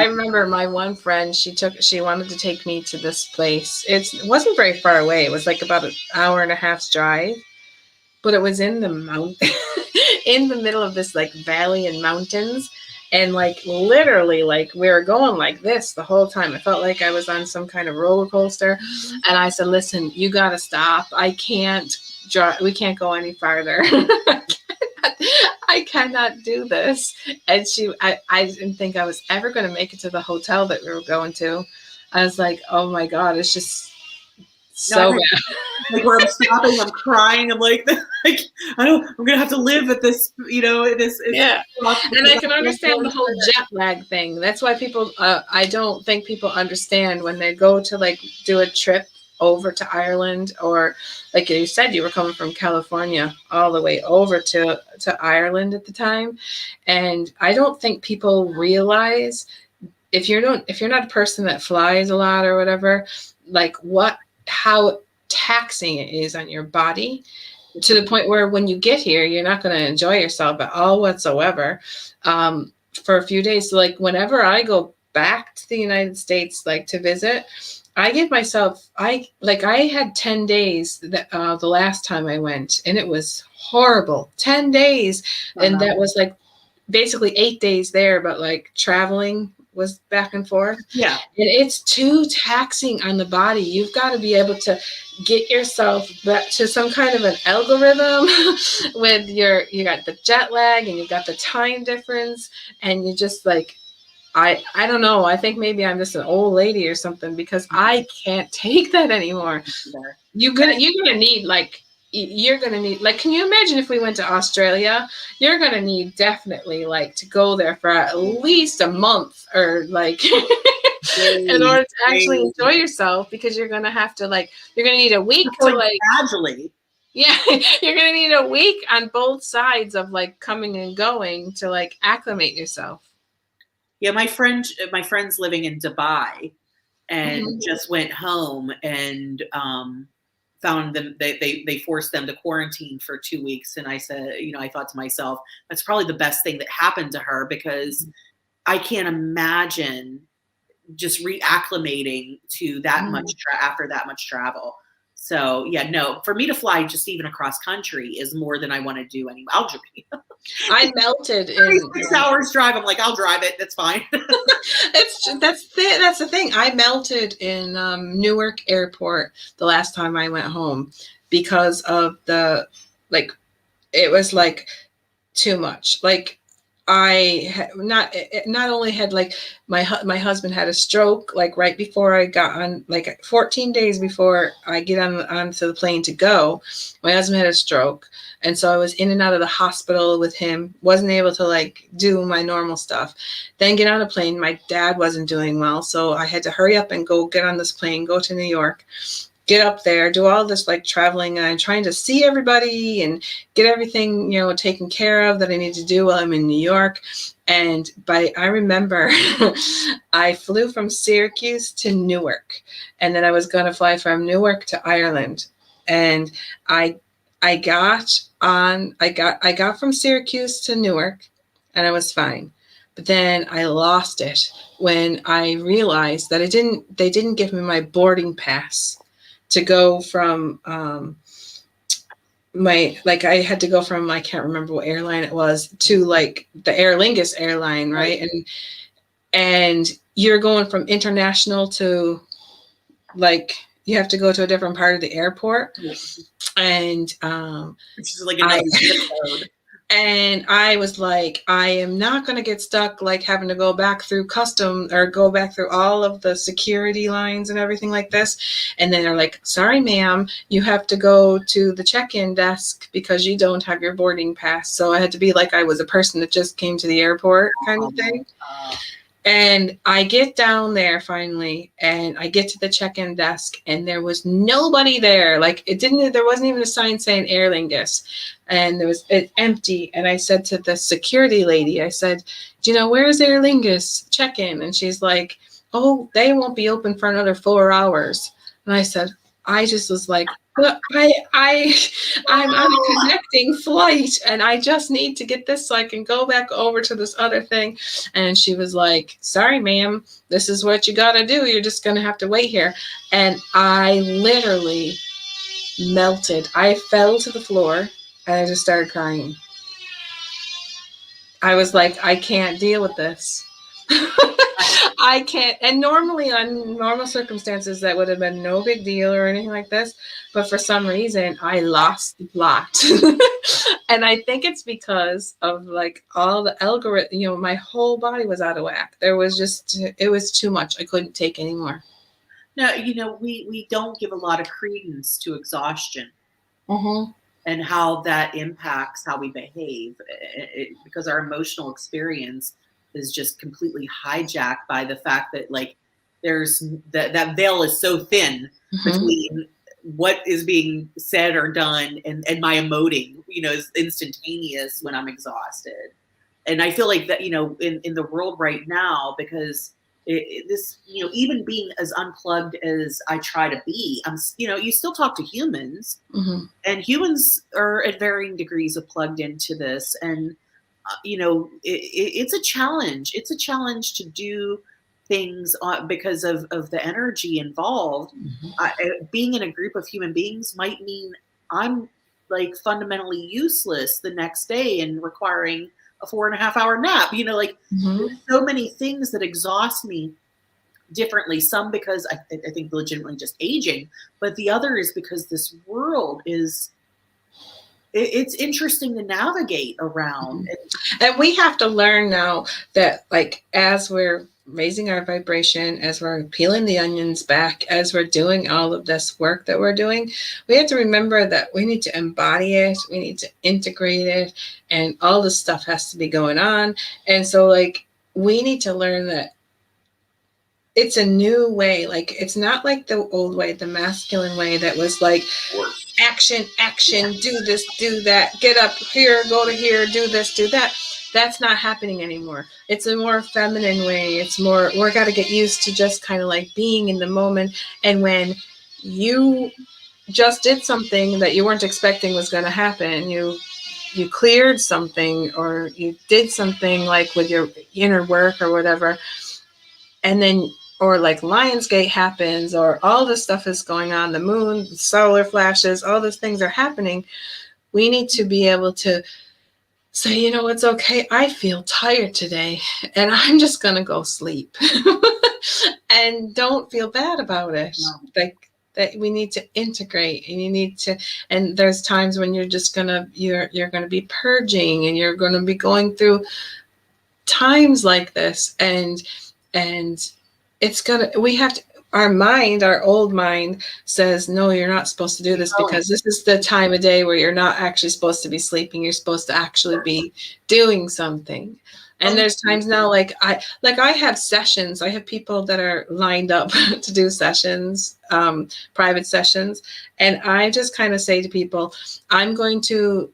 remember my one friend, she wanted to take me to this place. It wasn't very far away. It was like about an hour and a half's drive, but it was in the mountain, in the middle of this like valley and mountains. And like literally, like we were going like this the whole time. I felt like I was on some kind of roller coaster. And I said, "Listen, you got to stop. I can't drive. We can't go any farther. I cannot do this." And I didn't think I was ever going to make it to the hotel that we were going to. I was like, "Oh my God, it's just so bad." Like where I'm stopping, I'm crying. I'm like I'm gonna have to live at this, And I can understand the whole jet lag thing. That's why people, I don't think people understand when they go to like do a trip over to Ireland, or like you said, you were coming from California all the way over to Ireland at the time. And I don't think people realize if you're not a person that flies a lot or whatever, like how taxing it is on your body, to the point where when you get here, you're not going to enjoy yourself at all whatsoever for a few days. So like whenever I go back to the United States, like to visit, I give myself, I had 10 days that the last time I went, and it was horrible. 10 days. And that was like basically 8 days there, but like traveling was back and forth. Yeah. And it's too taxing on the body. You've got to be able to get yourself back to some kind of an algorithm with you got the jet lag and you got the time difference, and you just like, I don't know. I think maybe I'm just an old lady or something, because I can't take that anymore. You're gonna need you're gonna need, like, can you imagine if we went to Australia? You're gonna need definitely like to go there for at least a month, or like in order to actually enjoy yourself, because you're gonna have to you're gonna need a week to gradually. Yeah, you're gonna need a week on both sides of like coming and going to like acclimate yourself. Yeah, my friend's living in Dubai, and just went home and found them. They forced them to quarantine for 2 weeks, and I said, I thought to myself, that's probably the best thing that happened to her, because I can't imagine just reacclimating to that much after that much travel. So yeah, no, for me to fly just even across country is more than I want to do anyway. I'll drive. I melted in 6 hours drive. I'm like, I'll drive it. That's fine. That's the thing. I melted in Newark Airport the last time I went home, because of the it was like too much. Like I not only had like my husband had a stroke like right before I got on, like 14 days before I get onto the plane to go. My husband had a stroke, and so I was in and out of the hospital with him. Wasn't able to like do my normal stuff. Then get on a plane. My dad wasn't doing well, so I had to hurry up and go get on this plane, go to New York. Get up there, do all this like traveling, and I'm trying to see everybody and get everything, taken care of that I need to do while I'm in New York. And I remember I flew from Syracuse to Newark, and then I was going to fly from Newark to Ireland. And I got from Syracuse to Newark, and I was fine. But then I lost it when I realized that they didn't give me my boarding pass to go from I had to go from, I can't remember what airline it was, to like the Aer Lingus airline, right? And you're going from international to like you have to go to a different part of the airport. And it's just like another zip code. And I was like, I am not going to get stuck like having to go back through custom or go back through all of the security lines and everything like this. And then they're like, sorry, ma'am, you have to go to the check-in desk because you don't have your boarding pass. So I had to be like I was a person that just came to the airport kind of thing. And I get down there finally, and I get to the check-in desk, and there was nobody there. Like there wasn't even a sign saying Aer Lingus, and it empty. And I said to the security lady, I said, where's Aer Lingus check-in? And she's like, oh, they won't be open for another 4 hours. And I said, I just was like, but I'm on a connecting flight, and I just need to get this so I can go back over to this other thing. And she was like, sorry, ma'am, this is what you got to do. You're just going to have to wait here. And I literally melted. I fell to the floor, and I just started crying. I was like, I can't deal with this. I can't. And normally on normal circumstances, that would have been no big deal or anything like this. But for some reason, I lost the plot. And I think it's because of like all the algorithm, my whole body was out of whack. It was too much. I couldn't take anymore. No, we don't give a lot of credence to exhaustion. And how that impacts how we behave, because our emotional experience is just completely hijacked by the fact that like there's that veil is so thin between what is being said or done and my emoting, is instantaneous when I'm exhausted. And I feel like that, in the world right now, because this, even being as unplugged as I try to be, you still talk to humans, and humans are at varying degrees of plugged into this. And, it's a challenge. It's a challenge to do things because of the energy involved. Being in a group of human beings might mean I'm like fundamentally useless the next day and requiring a 4.5 hour nap. Like there's so many things that exhaust me differently. Some because I think legitimately just aging, but the other is because this world is, it's interesting to navigate around. And we have to learn now that, like, as we're raising our vibration, as we're peeling the onions back, as we're doing all of this work that we're doing, we have to remember that we need to embody it, we need to integrate it, and all this stuff has to be going on. And so, like, we need to learn that it's a new way. Like, it's not like the old way, the masculine way that was like action, do this, do that, get up here, go to here, do this, do that. That's not happening anymore. It's a more feminine way. It's more, we're got to get used to just kind of like being in the moment. And when you just did something that you weren't expecting was going to happen, you cleared something, or you did something like with your inner work or whatever, and then, or like Lionsgate happens, or all this stuff is going on, the moon, solar flashes, all those things are happening. We need to be able to say, you know, it's okay. I feel tired today and I'm just going to go sleep. And don't feel bad about it. No. Like, that we need to integrate, and you need to, and there's times when you're just going to, you're going to be purging, and you're going to be going through times like this. And it's gonna, we have to, our mind, our old mind says, no, you're not supposed to do this, because this is the time of day where you're not actually supposed to be sleeping. You're supposed to actually be doing something. And there's times now, like I have sessions. I have people that are lined up to do sessions, private sessions. And I just kind of say to people, I'm going to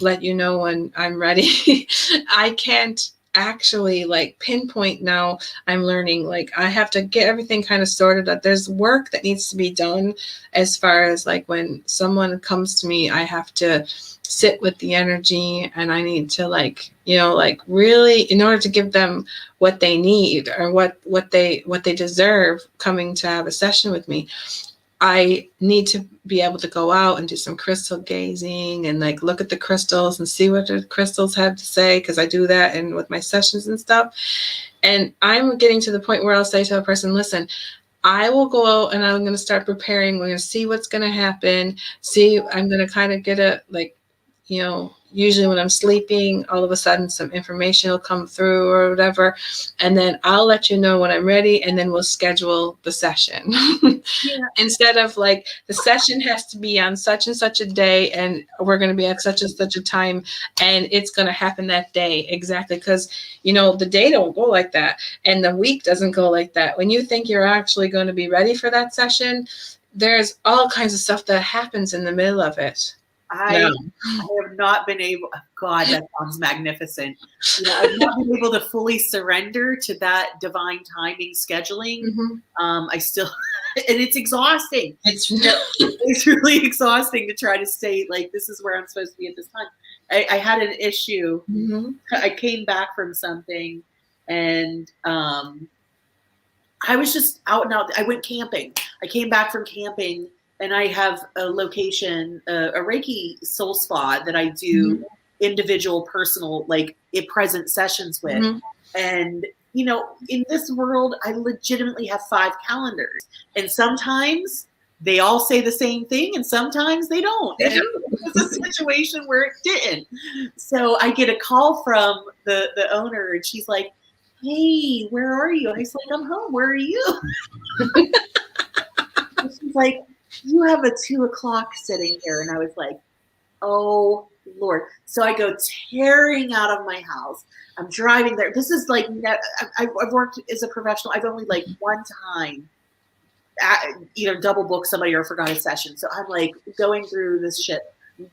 let you know when I'm ready. I can't actually like pinpoint now. I'm learning, like, I have to get everything kind of sorted out. There's work that needs to be done, as far as like when someone comes to me, I have to sit with the energy, and I need to, like, you know, like really, in order to give them what they need, or what they deserve coming to have a session with me, I need to be able to go out and do some crystal gazing, and like look at the crystals and see what the crystals have to say, because I do that and with my sessions and stuff. And I'm getting to the point where I'll say to a person, listen, I will go out and I'm going to start preparing. We're going to see what's going to happen. I'm going to kind of get a, like, you know, usually when I'm sleeping, all of a sudden some information will come through or whatever. And then I'll let you know when I'm ready, and then we'll schedule the session. Instead of like, the session has to be on such and such a day, and we're going to be at such and such a time, and it's going to happen that day. Exactly. Because, you know, the day don't go like that, and the week doesn't go like that. When you think you're actually going to be ready for that session, there's all kinds of stuff that happens in the middle of it. I have not been able, God, that sounds magnificent. I've not been able to fully surrender to that divine timing scheduling. I still, and it's exhausting. It's really exhausting to try to stay like, this is where I'm supposed to be at this time. I had an issue. I came back from something, and I was just out and out. I went camping. I came back from camping, and I have a location, a Reiki soul spa that I do individual, personal, like present sessions with. And, you know, in this world, I legitimately have 5 calendars. And sometimes they all say the same thing, and sometimes they don't. And it's a situation where it didn't. So I get a call from the owner, and she's like, hey, where are you? I was like, I'm home. Where are you? And she's like, you have a 2 o'clock sitting here. And I was like, oh Lord. So I go tearing out of my house. I'm driving there. This is like, I've worked as a professional. I've only like one time either double booked somebody or forgot a session. So I'm like going through this shit,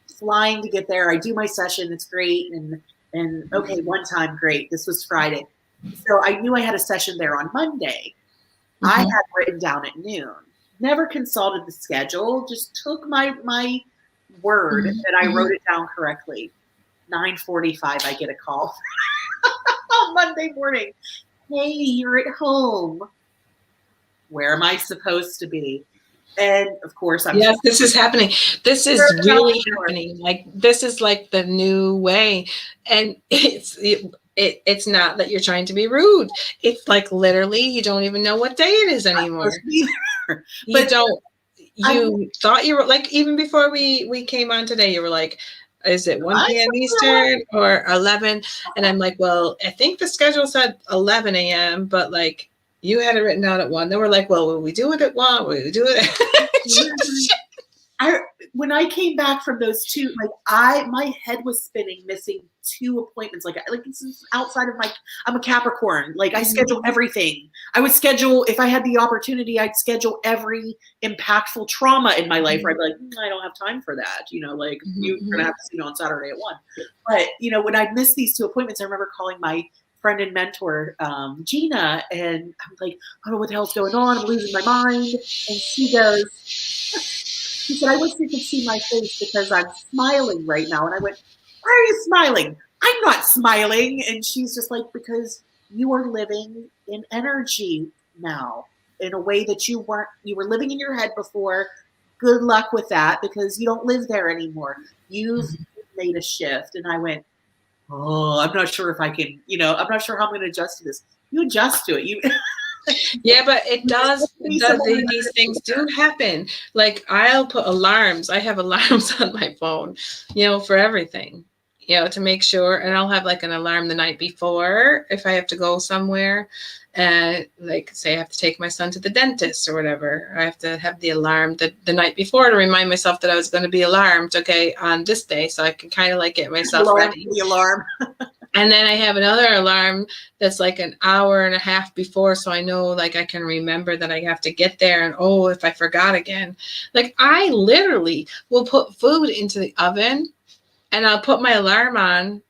flying to get there. I do my session. It's great. And okay, one time, great. This was Friday. So I knew I had a session there on Monday. I had written down at noon. Never consulted the schedule, just took my word that I wrote it down correctly. 9:45, I get a call on Monday morning. hey, you're at home. Where am I supposed to be? And of course, I'm Yes, this is happening. This is sure really happening. Like this is like the new way, and it's not that you're trying to be rude. It's like literally you don't even know what day it is anymore. You but don't. I'm You thought you were like even before we came on today. You were like, "Is it 1 p.m. Eastern or 11?" And I'm like, "Well, I think the schedule said 11 a.m., but like." You had it written down at 1. They were like, "Well, will we do it at 1? Will we do it?" when I came back from those two, like my head was spinning, missing 2 appointments. Like this is outside of I'm a Capricorn. Like I schedule everything. I would schedule, if I had the opportunity, I'd schedule every impactful trauma in my life. Where I'd be like, I don't have time for that. Like you're gonna have to see me on Saturday at 1. But when I missed these 2 appointments, I remember calling my friend and mentor, Gina, and I'm like, I don't know what the hell's going on. I'm losing my mind. And she goes, she said, I wish you could see my face because I'm smiling right now. And I went, why are you smiling? I'm not smiling. And she's just like, because you are living in energy now in a way that you were living in your head before. Good luck with that because you don't live there anymore. You've made a shift. And I went, oh, I'm not sure if I can, I'm not sure how I'm going to adjust to this. You adjust to it. Yeah, but it does. These things do happen. Like I'll put alarms. I have alarms on my phone, for everything, to make sure. And I'll have like an alarm the night before if I have to go somewhere. And like say I have to take my son to the dentist or whatever. I have to have the alarm the night before to remind myself that I was going to be alarmed, okay, on this day. So I can kind of like get myself ready. The alarm. And then I have another alarm that's like an hour and a half before. So I know like I can remember that I have to get there. And if I forgot again, like I literally will put food into the oven and I'll put my alarm on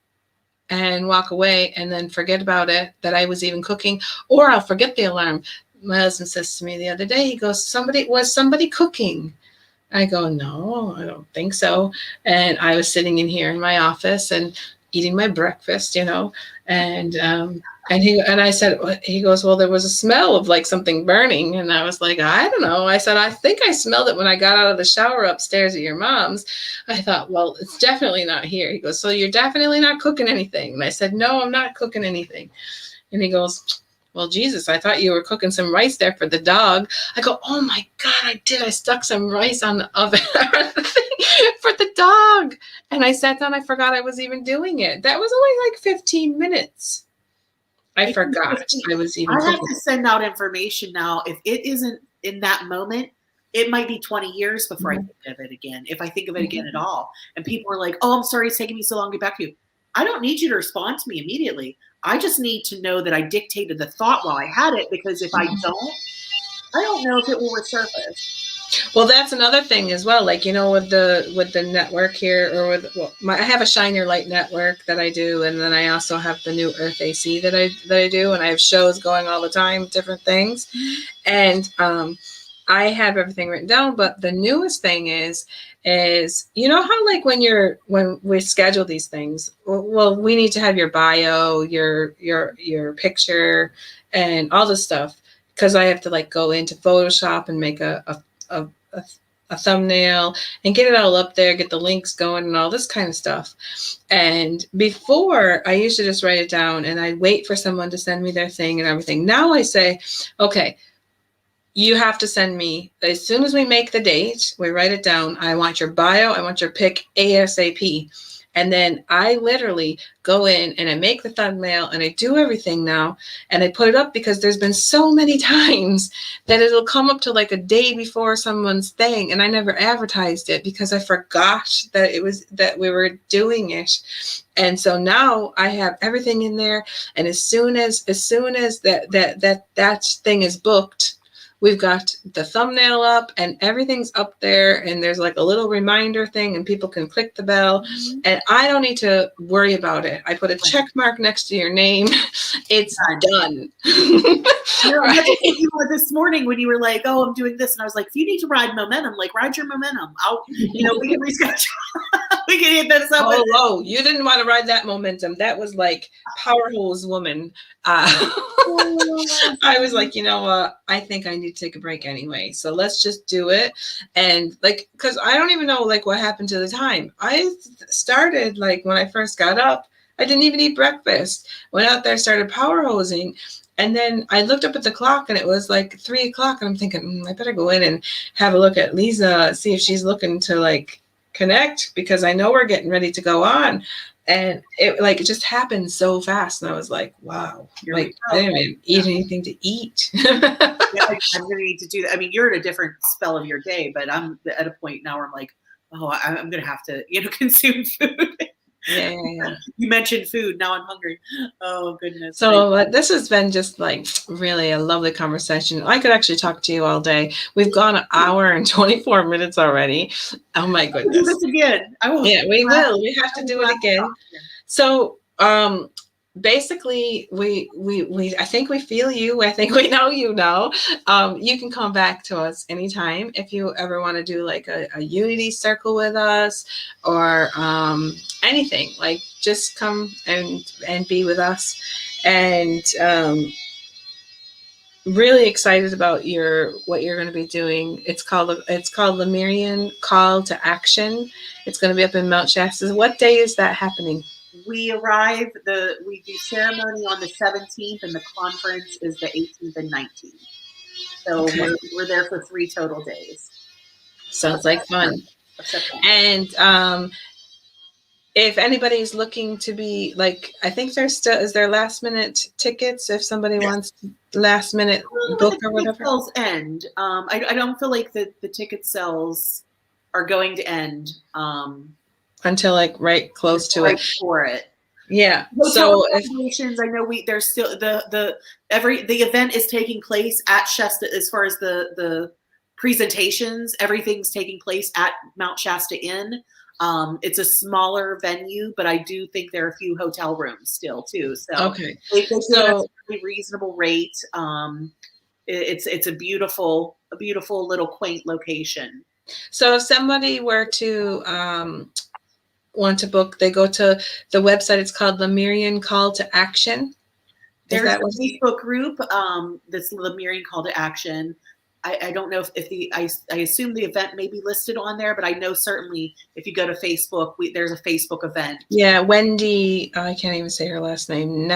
and walk away and then forget about it, that I was even cooking, or I'll forget the alarm. My husband says to me the other day, he goes, was somebody cooking? I go, no, I don't think so. And I was sitting in here in my office and eating my breakfast, and I said, he goes, well, there was a smell of like something burning. And I was like, I don't know. I said, I think I smelled it when I got out of the shower upstairs at your mom's. I thought, well, it's definitely not here. He goes, so you're definitely not cooking anything? And I said, no, I'm not cooking anything. And he goes, well, Jesus, I thought you were cooking some rice there for the dog. I go, oh my God, I did. I stuck some rice on the oven for the dog. And I sat down, I forgot I was even doing it. That was only like 15 minutes. I forgot I was even cooking. I have to send out information now. If it isn't in that moment, it might be 20 years before I think of it again, if I think of it again at all. And people are like, oh, I'm sorry it's taking me so long to get back to you. I don't need you to respond to me immediately. I just need to know that I dictated the thought while I had it, because if I don't know if it will resurface. Well, that's another thing as well. Like, with the network here, or I have a Shine Your Light network that I do. And then I also have the New Earth AC that I do. And I have shows going all the time, different things. And, I have everything written down, but the newest thing is how like when we schedule these things, well, we need to have your bio, your picture and all this stuff, because I have to like go into Photoshop and make a thumbnail and get it all up there, get the links going and all this kind of stuff. And before I used to just write it down and I'd wait for someone to send me their thing and everything. Now I say, okay, you have to send me, as soon as we make the date, we write it down. I want your bio. I want your pic ASAP. And then I literally go in and I make the thumbnail and I do everything now. And I put it up because there's been so many times that it'll come up to like a day before someone's thing. And I never advertised it because I forgot that we were doing it. And so now I have everything in there. And as soon as that thing is booked, we've got the thumbnail up and everything's up there, and there's like a little reminder thing and people can click the bell, and I don't need to worry about it. I put a check mark next to your name. It's done. No, right? That's what you were this morning when you were like, oh, I'm doing this. And I was like, if you need to ride momentum, like ride your momentum. We can reschedule. We can hit this up. Oh, you didn't want to ride that momentum. That was like power hose woman. I was like, you know what? I think I need to take a break anyway. So let's just do it. And like, cause I don't even know like what happened to the time. I started like when I first got up, I didn't even eat breakfast. Went out there, started power hosing. And then I looked up at the clock and it was like 3 o'clock. And I'm thinking, I better go in and have a look at Leza, see if she's looking to like connect, because I know we're getting ready to go on. And it just happened so fast. And I was like, wow, like I didn't even eat anything to eat. Yeah, I'm going to need to do that. I mean, you're at a different spell of your day, but I'm at a point now where I'm like, oh, I'm going to have to, consume food. Yeah. You mentioned food. Now I'm hungry. Oh, goodness. So this has been just like really a lovely conversation. I could actually talk to you all day. We've gone an hour and 24 minutes already. Oh my goodness. We'll do this again. Yeah, we will. We have to do it again. So basically we I think we feel you. I think we know you know. You can come back to us anytime if you ever want to do like a unity circle with us or anything. Like just come and be with us. And really excited about what you're going to be doing. It's called the Marian Call to Action. It's going to be up in Mount Shasta. What day is that happening? We do ceremony on the 17th and the conference is the 18th and 19th. So okay. we're there for 3 total days. Sounds like fun. And if anybody's looking to be like, I think is there last minute tickets if somebody wants last minute book or whatever? Sales end. I don't feel like the ticket sales are going to end. Until like right close to right it. For it. Yeah. So I know there's still the event is taking place at Shasta as far as the presentations. Everything's taking place at Mount Shasta Inn. It's a smaller venue, but I do think there are a few hotel rooms still too. So okay. They a really reasonable rate. It's a beautiful little quaint location. So if somebody were to want to book, they go to the website. It's called the Marian Call to Action. There's a Facebook group, this the Marian Call to Action. I don't know if I assume the event may be listed on there, but I know certainly if you go to Facebook, there's a Facebook event. Yeah, Wendy, I can't even say her last name.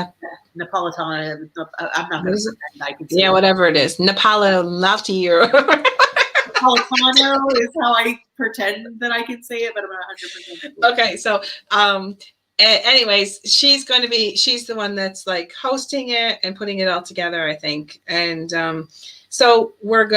Napolitana. I'm not going to pretend I can say. Yeah, whatever it is. Napolitano is how I pretend that I can say it, but I'm not 100%. Okay, so anyways, she's the one that's like hosting it and putting it all together, I think. And so you're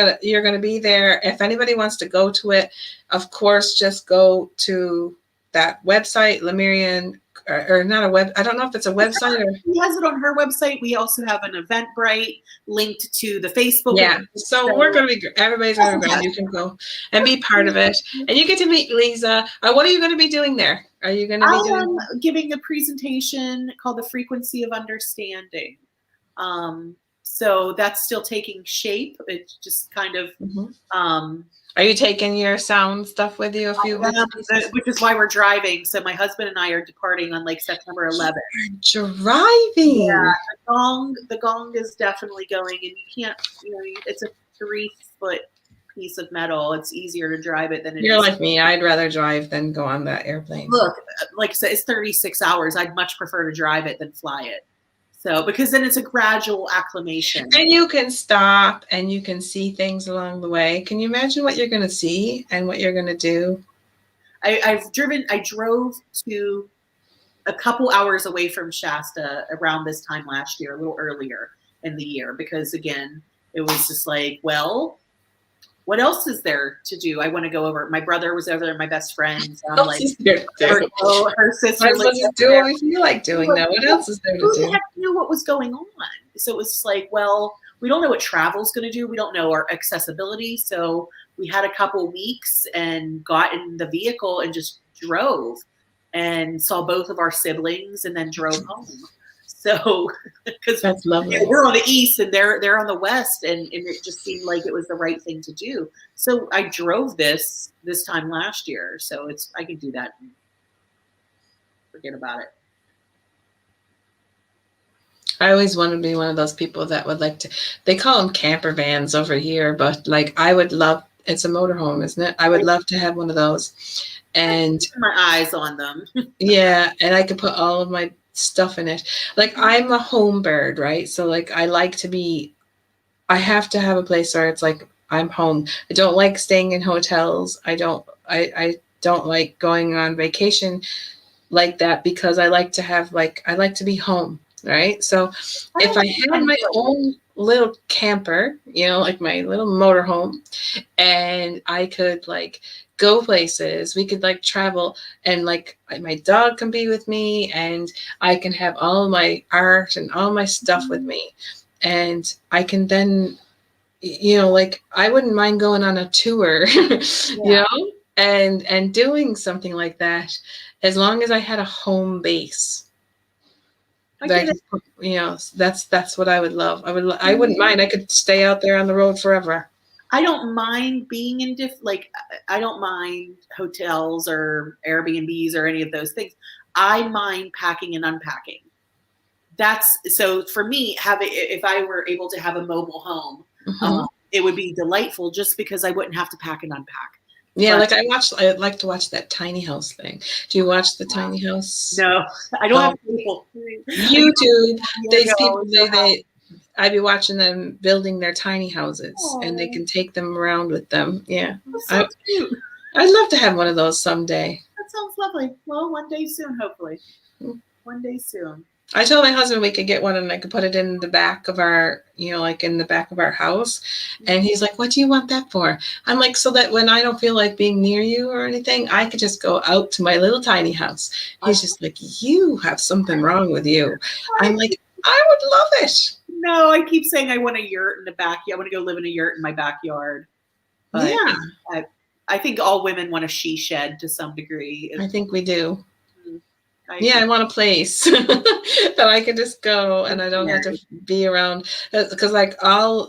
gonna be there. If anybody wants to go to it, of course, just go to that website, Lemurian, or not a web. I don't know if it's a website or. She has it on her website. We also have an Eventbrite linked to the Facebook. Yeah, so everybody's gonna go. You can go and be part of it, and you get to meet Leza. What are you going to be doing there? Are you going to be giving a presentation called "The Frequency of Understanding"? So that's still taking shape. It's just kind of. Are you taking your sound stuff with you? Which is why we're driving. So my husband and I are departing on like September 11th. Driving. Yeah, the gong is definitely going, and you can't. It's a 3-foot piece of metal. It's easier to drive it than it is. You're like me. I'd rather drive than go on that airplane. Look, like I said, it's 36 hours. I'd much prefer to drive it than fly it. So, because then it's a gradual acclimation. And you can stop and you can see things along the way. Can you imagine what you're going to see and what you're going to do? I drove to a couple hours away from Shasta around this time last year, a little earlier in the year, because again, it was just like, well, what else is there to do? I want to go over. My brother was over there, my best friend. So I'm like, her sister. Let's do what we feel like doing now. What else is there to do? Who the heck knew what was going on? So it was like, well, we don't know what travel's going to do. We don't know our accessibility. So we had a couple weeks and got in the vehicle and just drove and saw both of our siblings and then drove home. So, because That's lovely. we're on the east and they're on the west, and it just seemed like it was the right thing to do. So I drove this time last year. So I can do that and forget about it. I always want to be one of those people that would like to, they call them camper vans over here, but like I would love, it's a motorhome, isn't it? I would love to have one of those. And my eyes on them. Yeah, and I could put all of my stuff in it. Like I'm a home bird, right? So like I like to be, I have to have a place where it's like I'm home. I don't like staying in hotels. I don't like going on vacation like that, because I like to have I like to be home, right? So if I had my own little camper, like my little motorhome, and I could like go places, we could like travel, and like my dog can be with me, and I can have all of my art and all my stuff with me, and I can then like I wouldn't mind going on a tour and doing something like that, as long as I had a home base. That's what I would love. I wouldn't mind. I could stay out there on the road forever. I don't mind being in I don't mind hotels or Airbnbs or any of those things. I mind packing and unpacking. So for me, if I were able to have a mobile home, it would be delightful, just because I wouldn't have to pack and unpack. Yeah, like I'd like to watch that tiny house thing. Do you watch the tiny house? No, I don't have people. YouTube. These people, I'd be watching them building their tiny houses. Aww. And they can take them around with them. Yeah. So cute. I'd love to have one of those someday. That sounds lovely. Well, one day soon, hopefully. One day soon. I told my husband we could get one and I could put it in the back of our, like in the back of our house. And he's like, what do you want that for? I'm like, so that when I don't feel like being near you or anything, I could just go out to my little tiny house. He's just like, you have something wrong with you. I'm like, I would love it. No, I keep saying I want a yurt in the backyard. I want to go live in a yurt in my backyard. But yeah. I think all women want a she shed to some degree. I think we do. I want a place that I can just go and I don't have to be around, because like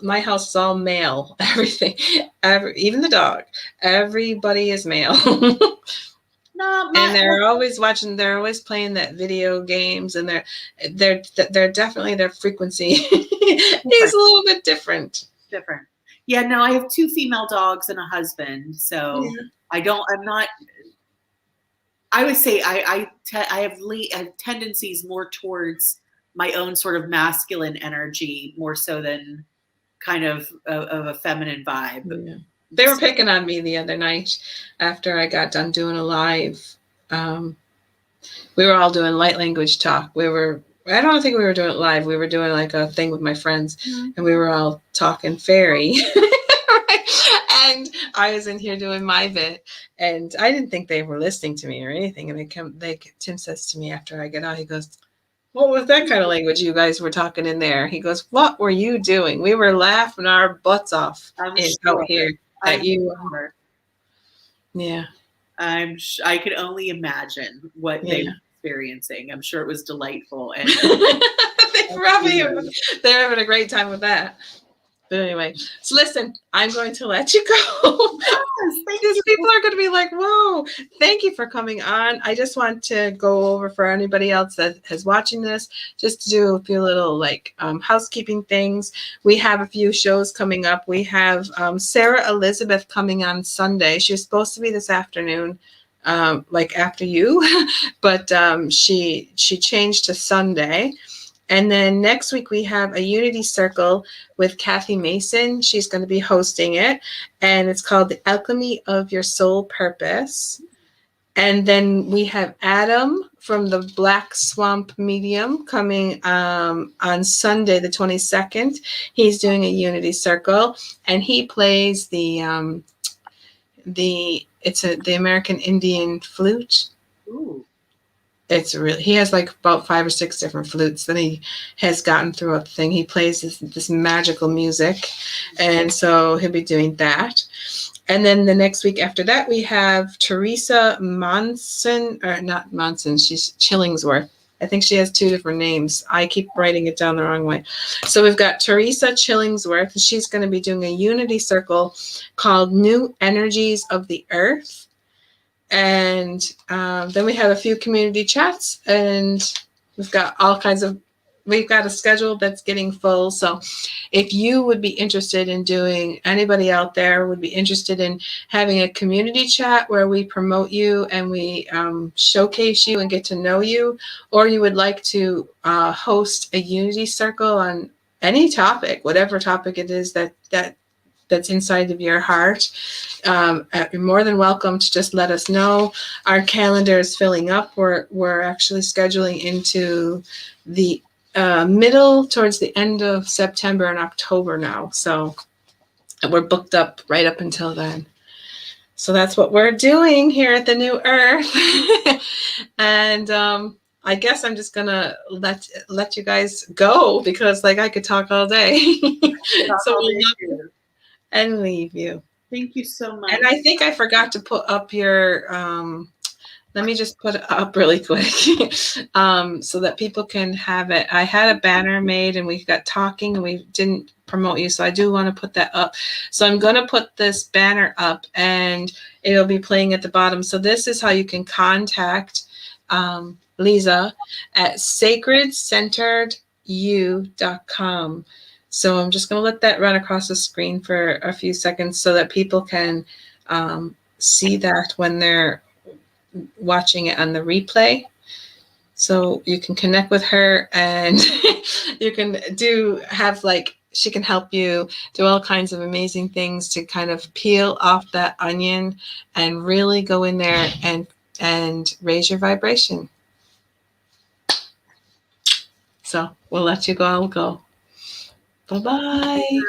my house is all male, everything, even the dog, everybody is male. And they're always playing that video games, and they're definitely, their frequency is a little bit different. Yeah, no, I have 2 female dogs and a husband. So I would say I have tendencies more towards my own sort of masculine energy, more so than kind of a feminine vibe. Yeah. They were picking on me the other night after I got done doing a live. We were all doing light language talk. I don't think we were doing it live. We were doing like a thing with my friends, and we were all talking fairy. And I was in here doing my bit, and I didn't think they were listening to me or anything. And Tim says to me after I get out, he goes, what was that kind of language you guys were talking in there? He goes, what were you doing? We were laughing our butts off out here at you. Yeah. I could only imagine what they were experiencing. I'm sure it was delightful. And they're having a great time with that. But anyway, so listen, I'm going to let you go. Because people are going to be like, whoa, thank you for coming on. I just want to go over for anybody else that is watching this, just to do a few little housekeeping things. We have a few shows coming up. We have Sarah Elizabeth coming on Sunday. She was supposed to be this afternoon, after you, but she changed to Sunday. And then next week we have a Unity Circle with Kathy Mason. She's going to be hosting it, and it's called The Alchemy of Your Soul Purpose. And then we have Adam from the Black Swamp Medium coming on Sunday, the 22nd. He's doing a Unity Circle, and he plays the American Indian flute. Ooh. it's really, he has like about 5 or 6 different flutes that he has gotten throughout the thing. He plays this magical music, and so he'll be doing that. And then the next week after that, we have Teresa Monson, or not Monson, she's Chillingsworth. I think she has 2 different names. I keep writing it down the wrong way. So we've got Teresa Chillingsworth, and she's going to be doing a unity circle called New Energies of the Earth. And then we have a few community chats, and we've got we've got a schedule that's getting full. So if you would be interested in doing, anybody out there would be interested in having a community chat where we promote you and we showcase you and get to know you, or you would like to host a unity circle on any topic, whatever topic it is that's inside of your heart, you're more than welcome to just let us know. Our calendar is filling up. We're actually scheduling into the middle towards the end of September and October now. So we're booked up right up until then. So that's what we're doing here at the New Earth. And I guess I'm just gonna let you guys go, because like I could talk all day. And leave you. Thank you so much. And I think I forgot to put up your, let me just put it up really quick so that people can have it. I had a banner made and we got talking and we didn't promote you. So I do want to put that up. So I'm going to put this banner up and it'll be playing at the bottom. So this is how you can contact Leza at sacredcenteredyou.com. So I'm just going to let that run across the screen for a few seconds so that people can see that when they're watching it on the replay. So you can connect with her and you can she can help you do all kinds of amazing things to kind of peel off that onion and really go in there and raise your vibration. So we'll let you go. I'll go. Bye-bye.